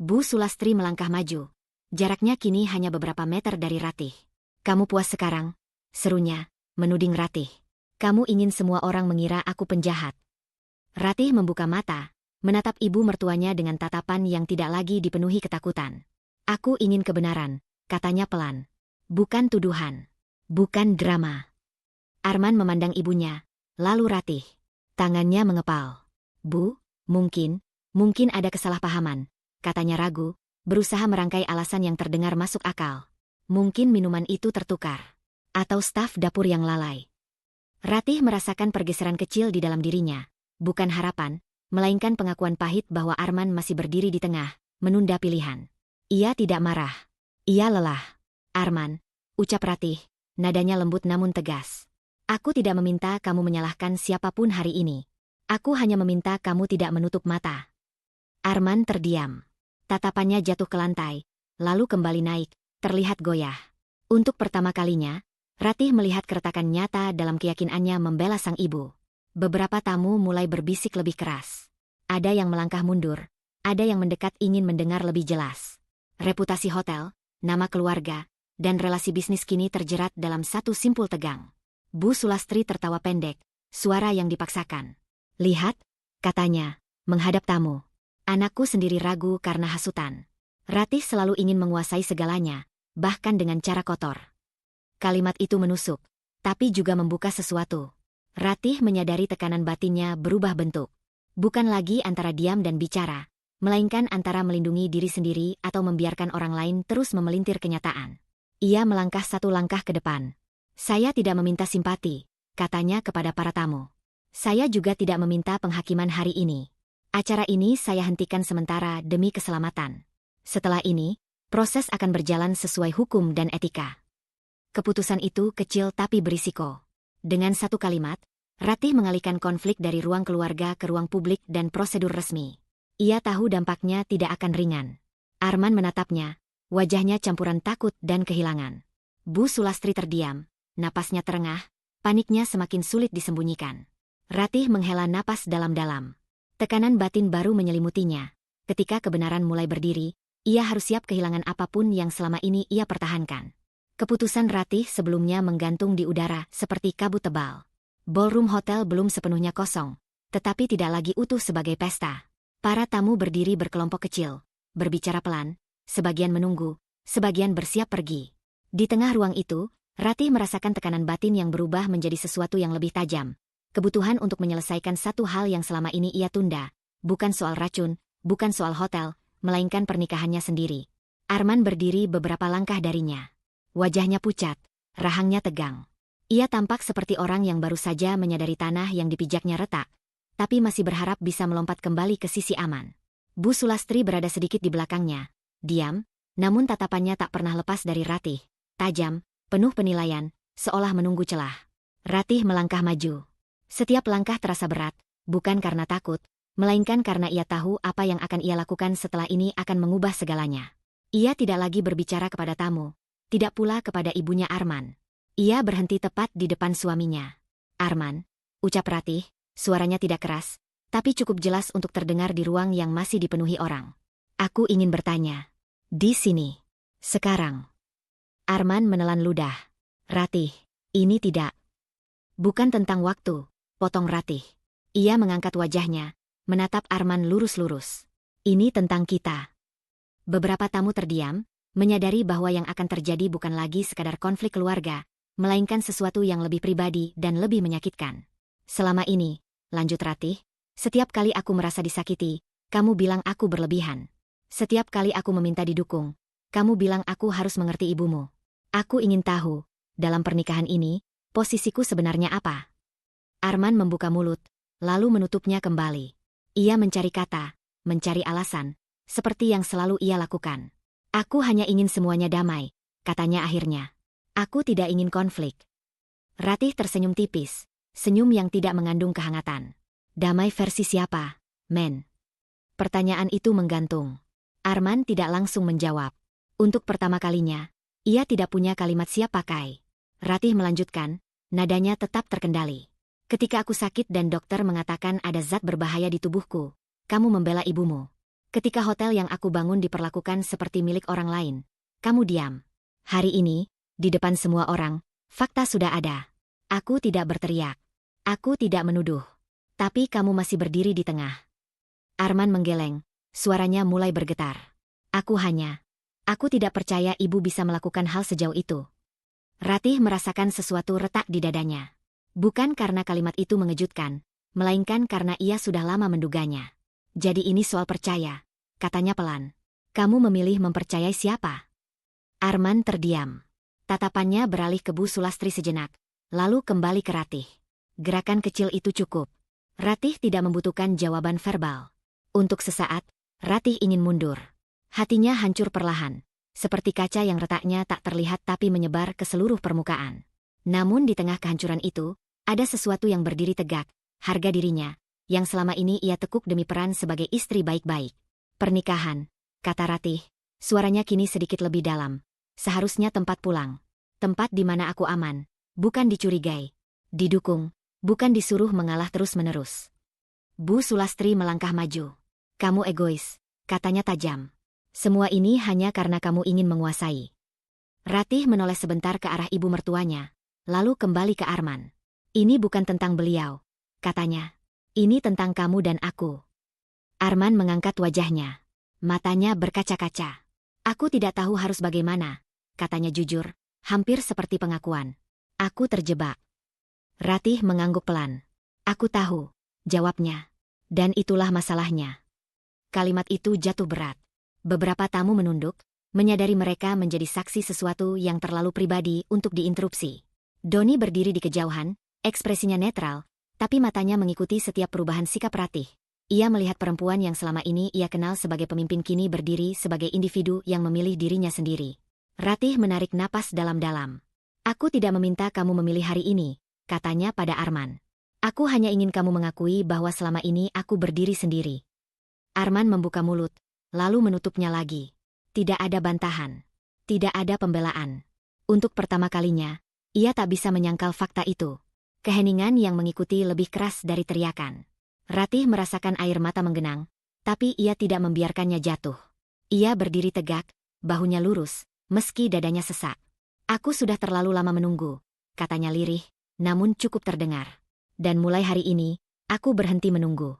Bu Sulastri melangkah maju. Jaraknya kini hanya beberapa meter dari Ratih. "Kamu puas sekarang?" serunya, menuding Ratih. "Kamu ingin semua orang mengira aku penjahat." Ratih membuka mata, menatap ibu mertuanya dengan tatapan yang tidak lagi dipenuhi ketakutan. "Aku ingin kebenaran," katanya pelan. "Bukan tuduhan. Bukan drama." Arman memandang ibunya, lalu Ratih. Tangannya mengepal. "Bu, mungkin ada kesalahpahaman," katanya ragu, berusaha merangkai alasan yang terdengar masuk akal. "Mungkin minuman itu tertukar. Atau staf dapur yang lalai." Ratih merasakan pergeseran kecil di dalam dirinya, bukan harapan, melainkan pengakuan pahit bahwa Arman masih berdiri di tengah, menunda pilihan. Ia tidak marah. Ia lelah. "Arman," ucap Ratih, nadanya lembut namun tegas. "Aku tidak meminta kamu menyalahkan siapapun hari ini. Aku hanya meminta kamu tidak menutup mata." Arman terdiam. Tatapannya jatuh ke lantai, lalu kembali naik, terlihat goyah. Untuk pertama kalinya, Ratih melihat keretakan nyata dalam keyakinannya membela sang ibu. Beberapa tamu mulai berbisik lebih keras. Ada yang melangkah mundur, ada yang mendekat ingin mendengar lebih jelas. Reputasi hotel, nama keluarga, dan relasi bisnis kini terjerat dalam satu simpul tegang. Bu Sulastri tertawa pendek, suara yang dipaksakan. "Lihat," katanya, menghadap tamu. "Anakku sendiri ragu karena hasutan." Ratih selalu ingin menguasai segalanya, bahkan dengan cara kotor. Kalimat itu menusuk, tapi juga membuka sesuatu. Ratih menyadari tekanan batinnya berubah bentuk. Bukan lagi antara diam dan bicara, melainkan antara melindungi diri sendiri atau membiarkan orang lain terus memelintir kenyataan. Ia melangkah satu langkah ke depan. "Saya tidak meminta simpati," katanya kepada para tamu. Saya juga tidak meminta penghakiman hari ini. Acara ini saya hentikan sementara demi keselamatan. Setelah ini, proses akan berjalan sesuai hukum dan etika. Keputusan itu kecil tapi berisiko. Dengan satu kalimat, Ratih mengalihkan konflik dari ruang keluarga ke ruang publik dan prosedur resmi. Ia tahu dampaknya tidak akan ringan. Arman menatapnya, wajahnya campuran takut dan kehilangan. Bu Sulastri terdiam, napasnya terengah, paniknya semakin sulit disembunyikan. Ratih menghela napas dalam-dalam. Tekanan batin baru menyelimutinya. Ketika kebenaran mulai berdiri, ia harus siap kehilangan apapun yang selama ini ia pertahankan. Keputusan Ratih sebelumnya menggantung di udara seperti kabut tebal. Ballroom hotel belum sepenuhnya kosong, tetapi tidak lagi utuh sebagai pesta. Para tamu berdiri berkelompok kecil, berbicara pelan, sebagian menunggu, sebagian bersiap pergi. Di tengah ruang itu, Ratih merasakan tekanan batin yang berubah menjadi sesuatu yang lebih tajam. Kebutuhan untuk menyelesaikan satu hal yang selama ini ia tunda, bukan soal racun, bukan soal hotel, melainkan pernikahannya sendiri. Arman berdiri beberapa langkah darinya. Wajahnya pucat, rahangnya tegang. Ia tampak seperti orang yang baru saja menyadari tanah yang dipijaknya retak, tapi masih berharap bisa melompat kembali ke sisi aman. Bu Sulastri berada sedikit di belakangnya, diam, namun tatapannya tak pernah lepas dari Ratih, tajam, penuh penilaian, seolah menunggu celah. Ratih melangkah maju. Setiap langkah terasa berat, bukan karena takut, melainkan karena ia tahu apa yang akan ia lakukan setelah ini akan mengubah segalanya. Ia tidak lagi berbicara kepada tamu, tidak pula kepada ibunya Arman. Ia berhenti tepat di depan suaminya. Arman, ucap Ratih, suaranya tidak keras, tapi cukup jelas untuk terdengar di ruang yang masih dipenuhi orang. Aku ingin bertanya. Di sini. Sekarang. Arman menelan ludah. Ratih, ini tidak. Bukan tentang waktu, potong Ratih. Ia mengangkat wajahnya, menatap Arman lurus-lurus. Ini tentang kita. Beberapa tamu terdiam, menyadari bahwa yang akan terjadi bukan lagi sekadar konflik keluarga, melainkan sesuatu yang lebih pribadi dan lebih menyakitkan. Selama ini, lanjut Ratih, setiap kali aku merasa disakiti, kamu bilang aku berlebihan. Setiap kali aku meminta didukung, kamu bilang aku harus mengerti ibumu. Aku ingin tahu, dalam pernikahan ini, posisiku sebenarnya apa? Arman membuka mulut, lalu menutupnya kembali. Ia mencari kata, mencari alasan, seperti yang selalu ia lakukan. Aku hanya ingin semuanya damai, katanya akhirnya. Aku tidak ingin konflik. Ratih tersenyum tipis, senyum yang tidak mengandung kehangatan. Damai versi siapa, men? Pertanyaan itu menggantung. Arman tidak langsung menjawab. Untuk pertama kalinya, ia tidak punya kalimat siap pakai. Ratih melanjutkan, nadanya tetap terkendali. Ketika aku sakit dan dokter mengatakan ada zat berbahaya di tubuhku, kamu membela ibumu. Ketika hotel yang aku bangun diperlakukan seperti milik orang lain, kamu diam. Hari ini, di depan semua orang, fakta sudah ada. Aku tidak berteriak. Aku tidak menuduh. Tapi kamu masih berdiri di tengah. Arman menggeleng, suaranya mulai bergetar. Aku tidak percaya ibu bisa melakukan hal sejauh itu. Ratih merasakan sesuatu retak di dadanya. Bukan karena kalimat itu mengejutkan, melainkan karena ia sudah lama menduganya. Jadi ini soal percaya, katanya pelan. Kamu memilih mempercayai siapa? Arman terdiam. Tatapannya beralih ke Bu Sulastri sejenak, lalu kembali ke Ratih. Gerakan kecil itu cukup. Ratih tidak membutuhkan jawaban verbal. Untuk sesaat, Ratih ingin mundur. Hatinya hancur perlahan, seperti kaca yang retaknya tak terlihat tapi menyebar ke seluruh permukaan. Namun di tengah kehancuran itu, ada sesuatu yang berdiri tegak, harga dirinya, yang selama ini ia tekuk demi peran sebagai istri baik-baik. Pernikahan, kata Ratih, suaranya kini sedikit lebih dalam. Seharusnya tempat pulang. Tempat di mana aku aman, bukan dicurigai. Didukung, bukan disuruh mengalah terus-menerus. Bu Sulastri melangkah maju. Kamu egois, katanya tajam. Semua ini hanya karena kamu ingin menguasai. Ratih menoleh sebentar ke arah ibu mertuanya, lalu kembali ke Arman. Ini bukan tentang beliau, katanya. Ini tentang kamu dan aku. Arman mengangkat wajahnya. Matanya berkaca-kaca. Aku tidak tahu harus bagaimana, katanya jujur, hampir seperti pengakuan. Aku terjebak. Ratih mengangguk pelan. Aku tahu, jawabnya. Dan itulah masalahnya. Kalimat itu jatuh berat. Beberapa tamu menunduk, menyadari mereka menjadi saksi sesuatu yang terlalu pribadi untuk diinterupsi. Doni berdiri di kejauhan, ekspresinya netral, tapi matanya mengikuti setiap perubahan sikap Ratih. Ia melihat perempuan yang selama ini ia kenal sebagai pemimpin kini berdiri sebagai individu yang memilih dirinya sendiri. Ratih menarik napas dalam-dalam. "Aku tidak meminta kamu memilih hari ini," katanya pada Arman. "Aku hanya ingin kamu mengakui bahwa selama ini aku berdiri sendiri." Arman membuka mulut, lalu menutupnya lagi. Tidak ada bantahan. Tidak ada pembelaan. Untuk pertama kalinya, ia tak bisa menyangkal fakta itu. Keheningan yang mengikuti lebih keras dari teriakan. Ratih merasakan air mata menggenang, tapi ia tidak membiarkannya jatuh. Ia berdiri tegak, bahunya lurus, meski dadanya sesak. "Aku sudah terlalu lama menunggu," katanya lirih, namun cukup terdengar. "Dan mulai hari ini, aku berhenti menunggu."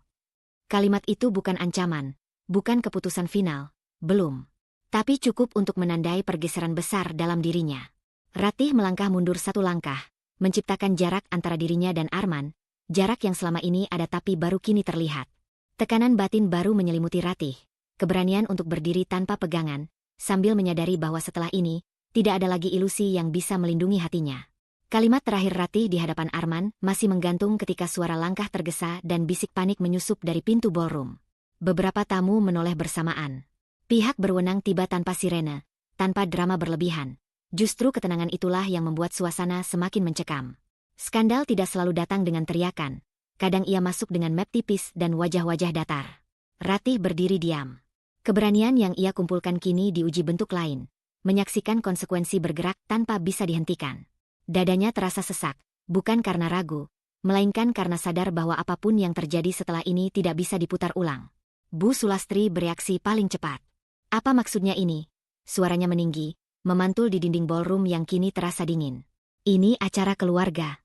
Kalimat itu bukan ancaman, bukan keputusan final, belum. Tapi cukup untuk menandai pergeseran besar dalam dirinya. Ratih melangkah mundur satu langkah, menciptakan jarak antara dirinya dan Arman, jarak yang selama ini ada tapi baru kini terlihat. Tekanan batin baru menyelimuti Ratih, keberanian untuk berdiri tanpa pegangan, sambil menyadari bahwa setelah ini, tidak ada lagi ilusi yang bisa melindungi hatinya. Kalimat terakhir Ratih di hadapan Arman masih menggantung ketika suara langkah tergesa dan bisik panik menyusup dari pintu ballroom. Beberapa tamu menoleh bersamaan. Pihak berwenang tiba tanpa sirene, tanpa drama berlebihan. Justru ketenangan itulah yang membuat suasana semakin mencekam. Skandal tidak selalu datang dengan teriakan. Kadang ia masuk dengan map tipis dan wajah-wajah datar. Ratih berdiri diam. Keberanian yang ia kumpulkan kini diuji bentuk lain. Menyaksikan konsekuensi bergerak tanpa bisa dihentikan. Dadanya terasa sesak, bukan karena ragu, melainkan karena sadar bahwa apapun yang terjadi setelah ini tidak bisa diputar ulang. Bu Sulastri bereaksi paling cepat. "Apa maksudnya ini?" Suaranya meninggi, memantul di dinding ballroom yang kini terasa dingin. "Ini acara keluarga."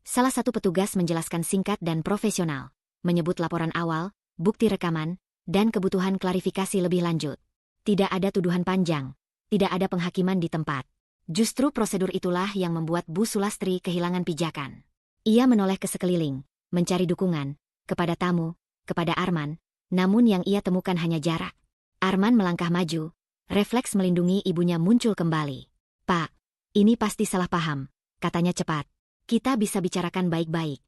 Salah satu petugas menjelaskan singkat dan profesional, menyebut laporan awal, bukti rekaman, dan kebutuhan klarifikasi lebih lanjut. Tidak ada tuduhan panjang, tidak ada penghakiman di tempat. Justru prosedur itulah yang membuat Bu Sulastri kehilangan pijakan. Ia menoleh ke sekeliling, mencari dukungan, kepada tamu, kepada Arman, namun yang ia temukan hanya jarak. Arman melangkah maju, refleks melindungi ibunya muncul kembali. "Pak, ini pasti salah paham," katanya cepat. "Kita bisa bicarakan baik-baik."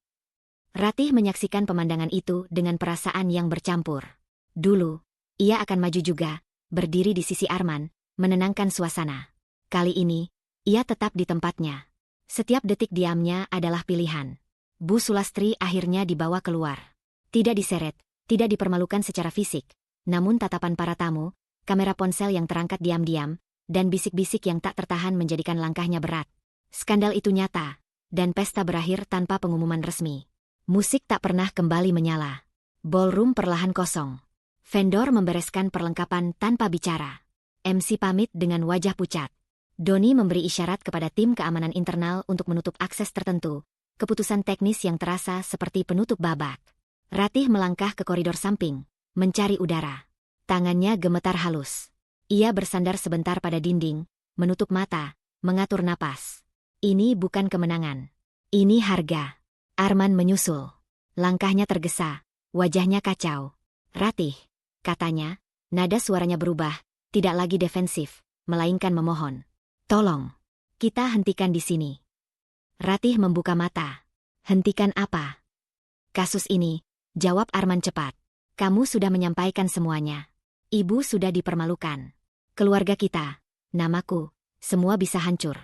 Ratih menyaksikan pemandangan itu dengan perasaan yang bercampur. Dulu, ia akan maju juga, berdiri di sisi Arman, menenangkan suasana. Kali ini, ia tetap di tempatnya. Setiap detik diamnya adalah pilihan. Bu Sulastri akhirnya dibawa keluar. Tidak diseret, tidak dipermalukan secara fisik, namun tatapan para tamu, kamera ponsel yang terangkat diam-diam, dan bisik-bisik yang tak tertahan menjadikan langkahnya berat. Skandal itu nyata, dan pesta berakhir tanpa pengumuman resmi. Musik tak pernah kembali menyala. Ballroom perlahan kosong. Vendor membereskan perlengkapan tanpa bicara. MC pamit dengan wajah pucat. Doni memberi isyarat kepada tim keamanan internal untuk menutup akses tertentu. Keputusan teknis yang terasa seperti penutup babak. Ratih melangkah ke koridor samping, mencari udara. Tangannya gemetar halus. Ia bersandar sebentar pada dinding, menutup mata, mengatur napas. Ini bukan kemenangan. Ini harga. Arman menyusul. Langkahnya tergesa, wajahnya kacau. "Ratih," katanya, nada suaranya berubah, tidak lagi defensif, melainkan memohon. "Tolong, kita hentikan di sini." Ratih membuka mata. "Hentikan apa?" "Kasus ini," jawab Arman cepat. "Kamu sudah menyampaikan semuanya. Ibu sudah dipermalukan. Keluarga kita, namaku, semua bisa hancur."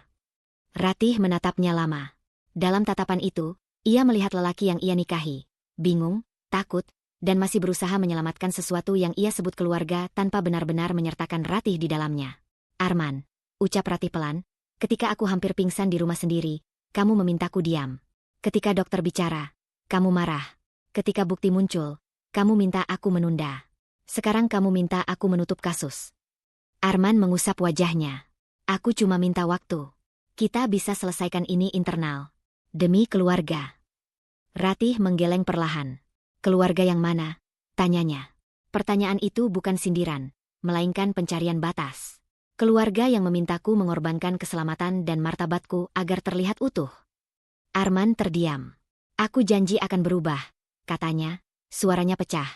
Ratih menatapnya lama. Dalam tatapan itu, ia melihat lelaki yang ia nikahi. Bingung, takut, dan masih berusaha menyelamatkan sesuatu yang ia sebut keluarga tanpa benar-benar menyertakan Ratih di dalamnya. "Arman," ucap Ratih pelan, "ketika aku hampir pingsan di rumah sendiri, kamu memintaku diam. Ketika dokter bicara, kamu marah. Ketika bukti muncul, kamu minta aku menunda. Sekarang kamu minta aku menutup kasus." Arman mengusap wajahnya. "Aku cuma minta waktu. Kita bisa selesaikan ini internal. Demi keluarga." Ratih menggeleng perlahan. "Keluarga yang mana?" tanyanya. Pertanyaan itu bukan sindiran, melainkan pencarian batas. "Keluarga yang memintaku mengorbankan keselamatan dan martabatku agar terlihat utuh." Arman terdiam. "Aku janji akan berubah," katanya, suaranya pecah.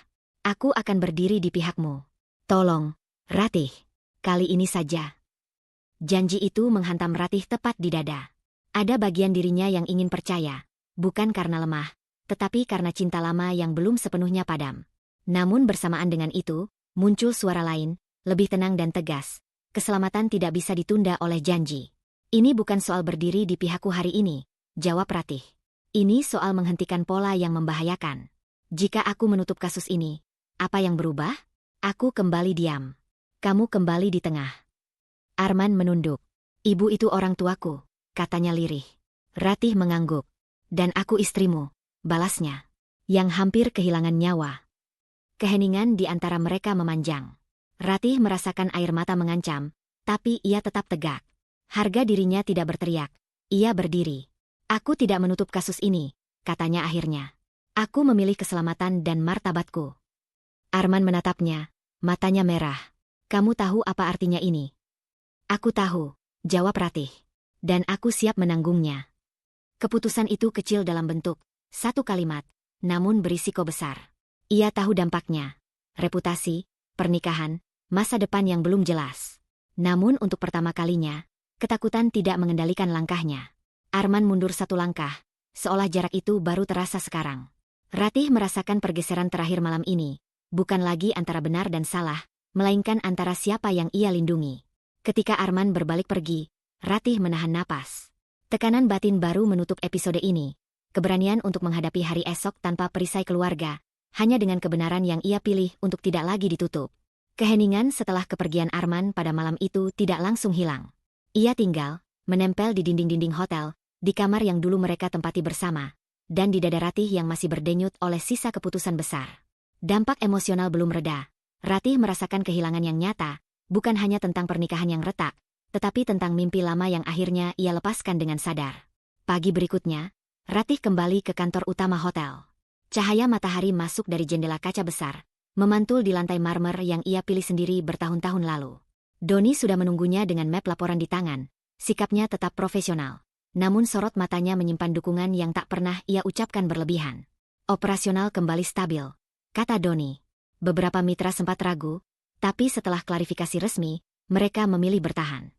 "Aku akan berdiri di pihakmu. Tolong, Ratih, kali ini saja." Janji itu menghantam Ratih tepat di dada. Ada bagian dirinya yang ingin percaya, bukan karena lemah, tetapi karena cinta lama yang belum sepenuhnya padam. Namun bersamaan dengan itu, muncul suara lain, lebih tenang dan tegas. Keselamatan tidak bisa ditunda oleh janji. Ini bukan soal berdiri di pihakku hari ini, jawab Ratih. Ini soal menghentikan pola yang membahayakan. Jika aku menutup kasus ini, apa yang berubah? Aku kembali diam. Kamu kembali di tengah. Arman menunduk. Ibu itu orang tuaku, katanya lirih. Ratih mengangguk. Dan aku istrimu, balasnya. Yang hampir kehilangan nyawa. Keheningan di antara mereka memanjang. Ratih merasakan air mata mengancam, tapi ia tetap tegak. Harga dirinya tidak berteriak. Ia berdiri. Aku tidak menutup kasus ini, katanya akhirnya. Aku memilih keselamatan dan martabatku. Arman menatapnya, matanya merah. Kamu tahu apa artinya ini? Aku tahu, jawab Ratih. Dan aku siap menanggungnya. Keputusan itu kecil dalam bentuk satu kalimat, namun berisiko besar. Ia tahu dampaknya. Reputasi, pernikahan, masa depan yang belum jelas. Namun untuk pertama kalinya, ketakutan tidak mengendalikan langkahnya. Arman mundur satu langkah, seolah jarak itu baru terasa sekarang. Ratih merasakan pergeseran terakhir malam ini, bukan lagi antara benar dan salah, melainkan antara siapa yang ia lindungi. Ketika Arman berbalik pergi, Ratih menahan napas. Tekanan batin baru menutup episode ini. Keberanian untuk menghadapi hari esok tanpa perisai keluarga, hanya dengan kebenaran yang ia pilih untuk tidak lagi ditutup. Keheningan setelah kepergian Arman pada malam itu tidak langsung hilang. Ia tinggal, menempel di dinding-dinding hotel, di kamar yang dulu mereka tempati bersama, dan di dada Ratih yang masih berdenyut oleh sisa keputusan besar. Dampak emosional belum reda. Ratih merasakan kehilangan yang nyata, bukan hanya tentang pernikahan yang retak, tetapi tentang mimpi lama yang akhirnya ia lepaskan dengan sadar. Pagi berikutnya, Ratih kembali ke kantor utama hotel. Cahaya matahari masuk dari jendela kaca besar, memantul di lantai marmer yang ia pilih sendiri bertahun-tahun lalu. Doni sudah menunggunya dengan map laporan di tangan, sikapnya tetap profesional. Namun sorot matanya menyimpan dukungan yang tak pernah ia ucapkan berlebihan. Operasional kembali stabil, kata Doni. Beberapa mitra sempat ragu, tapi setelah klarifikasi resmi, mereka memilih bertahan.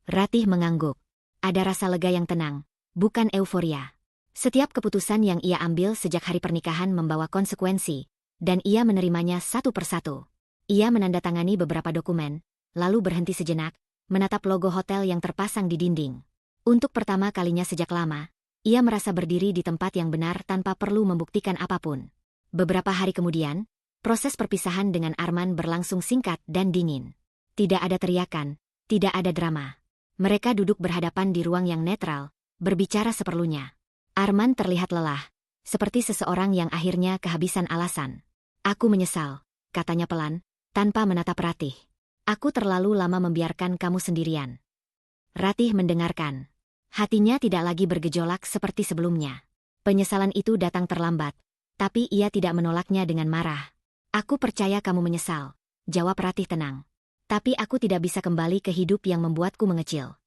Ratih mengangguk. Ada rasa lega yang tenang, bukan euforia. Setiap keputusan yang ia ambil sejak hari pernikahan membawa konsekuensi, dan ia menerimanya satu persatu. Ia menandatangani beberapa dokumen, lalu berhenti sejenak, menatap logo hotel yang terpasang di dinding. Untuk pertama kalinya sejak lama, ia merasa berdiri di tempat yang benar tanpa perlu membuktikan apapun. Beberapa hari kemudian, proses perpisahan dengan Arman berlangsung singkat dan dingin. Tidak ada teriakan, tidak ada drama. Mereka duduk berhadapan di ruang yang netral, berbicara seperlunya. Arman terlihat lelah, seperti seseorang yang akhirnya kehabisan alasan. Aku menyesal, katanya pelan, tanpa menatap Ratih. Aku terlalu lama membiarkan kamu sendirian. Ratih mendengarkan. Hatinya tidak lagi bergejolak seperti sebelumnya. Penyesalan itu datang terlambat, tapi ia tidak menolaknya dengan marah. Aku percaya kamu menyesal, jawab Ratih tenang. Tapi aku tidak bisa kembali ke hidup yang membuatku mengecil.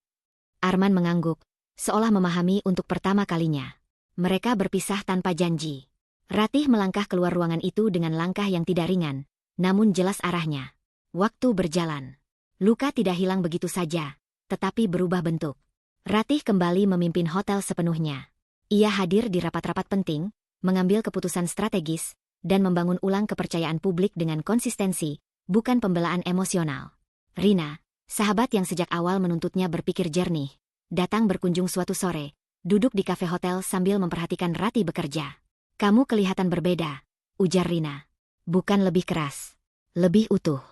Arman mengangguk, seolah memahami untuk pertama kalinya. Mereka berpisah tanpa janji. Ratih melangkah keluar ruangan itu dengan langkah yang tidak ringan, namun jelas arahnya. Waktu berjalan. Luka tidak hilang begitu saja, tetapi berubah bentuk. Ratih kembali memimpin hotel sepenuhnya. Ia hadir di rapat-rapat penting, mengambil keputusan strategis, dan membangun ulang kepercayaan publik dengan konsistensi, bukan pembelaan emosional. Rina, sahabat yang sejak awal menuntutnya berpikir jernih, datang berkunjung suatu sore, duduk di kafe hotel sambil memperhatikan Ratih bekerja. Kamu kelihatan berbeda, ujar Rina. Bukan lebih keras, lebih utuh.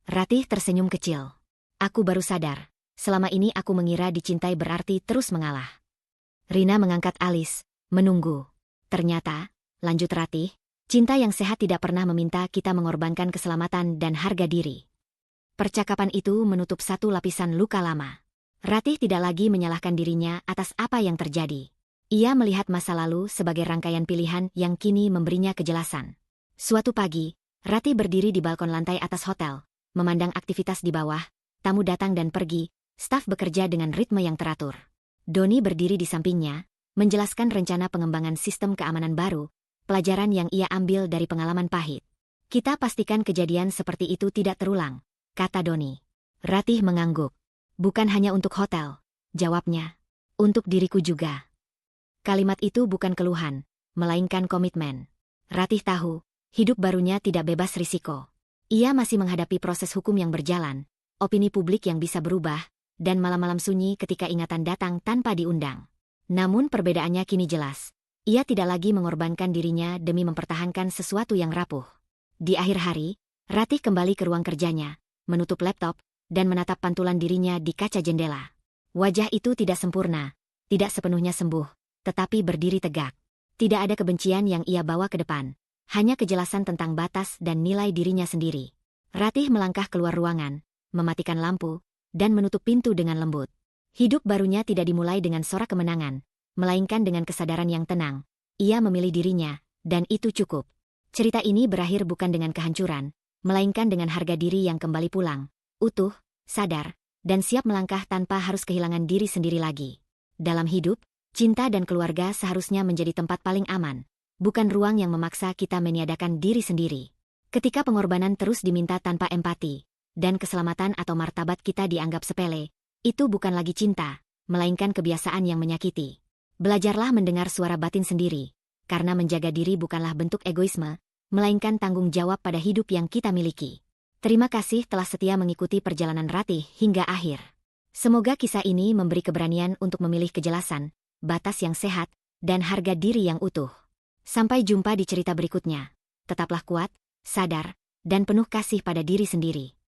Ratih tersenyum kecil. Aku baru sadar, selama ini aku mengira dicintai berarti terus mengalah. Rina mengangkat alis, menunggu. Ternyata, lanjut Ratih, cinta yang sehat tidak pernah meminta kita mengorbankan keselamatan dan harga diri. Percakapan itu menutup satu lapisan luka lama. Ratih tidak lagi menyalahkan dirinya atas apa yang terjadi. Ia melihat masa lalu sebagai rangkaian pilihan yang kini memberinya kejelasan. Suatu pagi, Ratih berdiri di balkon lantai atas hotel, memandang aktivitas di bawah, tamu datang dan pergi, staf bekerja dengan ritme yang teratur. Doni berdiri di sampingnya, menjelaskan rencana pengembangan sistem keamanan baru, pelajaran yang ia ambil dari pengalaman pahit. Kita pastikan kejadian seperti itu tidak terulang, kata Doni. Ratih mengangguk. Bukan hanya untuk hotel, jawabnya. Untuk diriku juga. Kalimat itu bukan keluhan, melainkan komitmen. Ratih tahu, hidup barunya tidak bebas risiko. Ia masih menghadapi proses hukum yang berjalan, opini publik yang bisa berubah, dan malam-malam sunyi ketika ingatan datang tanpa diundang. Namun perbedaannya kini jelas. Ia tidak lagi mengorbankan dirinya demi mempertahankan sesuatu yang rapuh. Di akhir hari, Ratih kembali ke ruang kerjanya, menutup laptop, dan menatap pantulan dirinya di kaca jendela. Wajah itu tidak sempurna, tidak sepenuhnya sembuh, tetapi berdiri tegak. Tidak ada kebencian yang ia bawa ke depan, hanya kejelasan tentang batas dan nilai dirinya sendiri. Ratih melangkah keluar ruangan, mematikan lampu, dan menutup pintu dengan lembut. Hidup barunya tidak dimulai dengan sorak kemenangan, melainkan dengan kesadaran yang tenang. Ia memilih dirinya, dan itu cukup. Cerita ini berakhir bukan dengan kehancuran, melainkan dengan harga diri yang kembali pulang, utuh, sadar, dan siap melangkah tanpa harus kehilangan diri sendiri lagi. Dalam hidup, cinta dan keluarga seharusnya menjadi tempat paling aman, bukan ruang yang memaksa kita meniadakan diri sendiri. Ketika pengorbanan terus diminta tanpa empati, dan keselamatan atau martabat kita dianggap sepele, itu bukan lagi cinta, melainkan kebiasaan yang menyakiti. Belajarlah mendengar suara batin sendiri, karena menjaga diri bukanlah bentuk egoisme, melainkan tanggung jawab pada hidup yang kita miliki. Terima kasih telah setia mengikuti perjalanan Ratih hingga akhir. Semoga kisah ini memberi keberanian untuk memilih kejelasan, batas yang sehat, dan harga diri yang utuh. Sampai jumpa di cerita berikutnya. Tetaplah kuat, sadar, dan penuh kasih pada diri sendiri.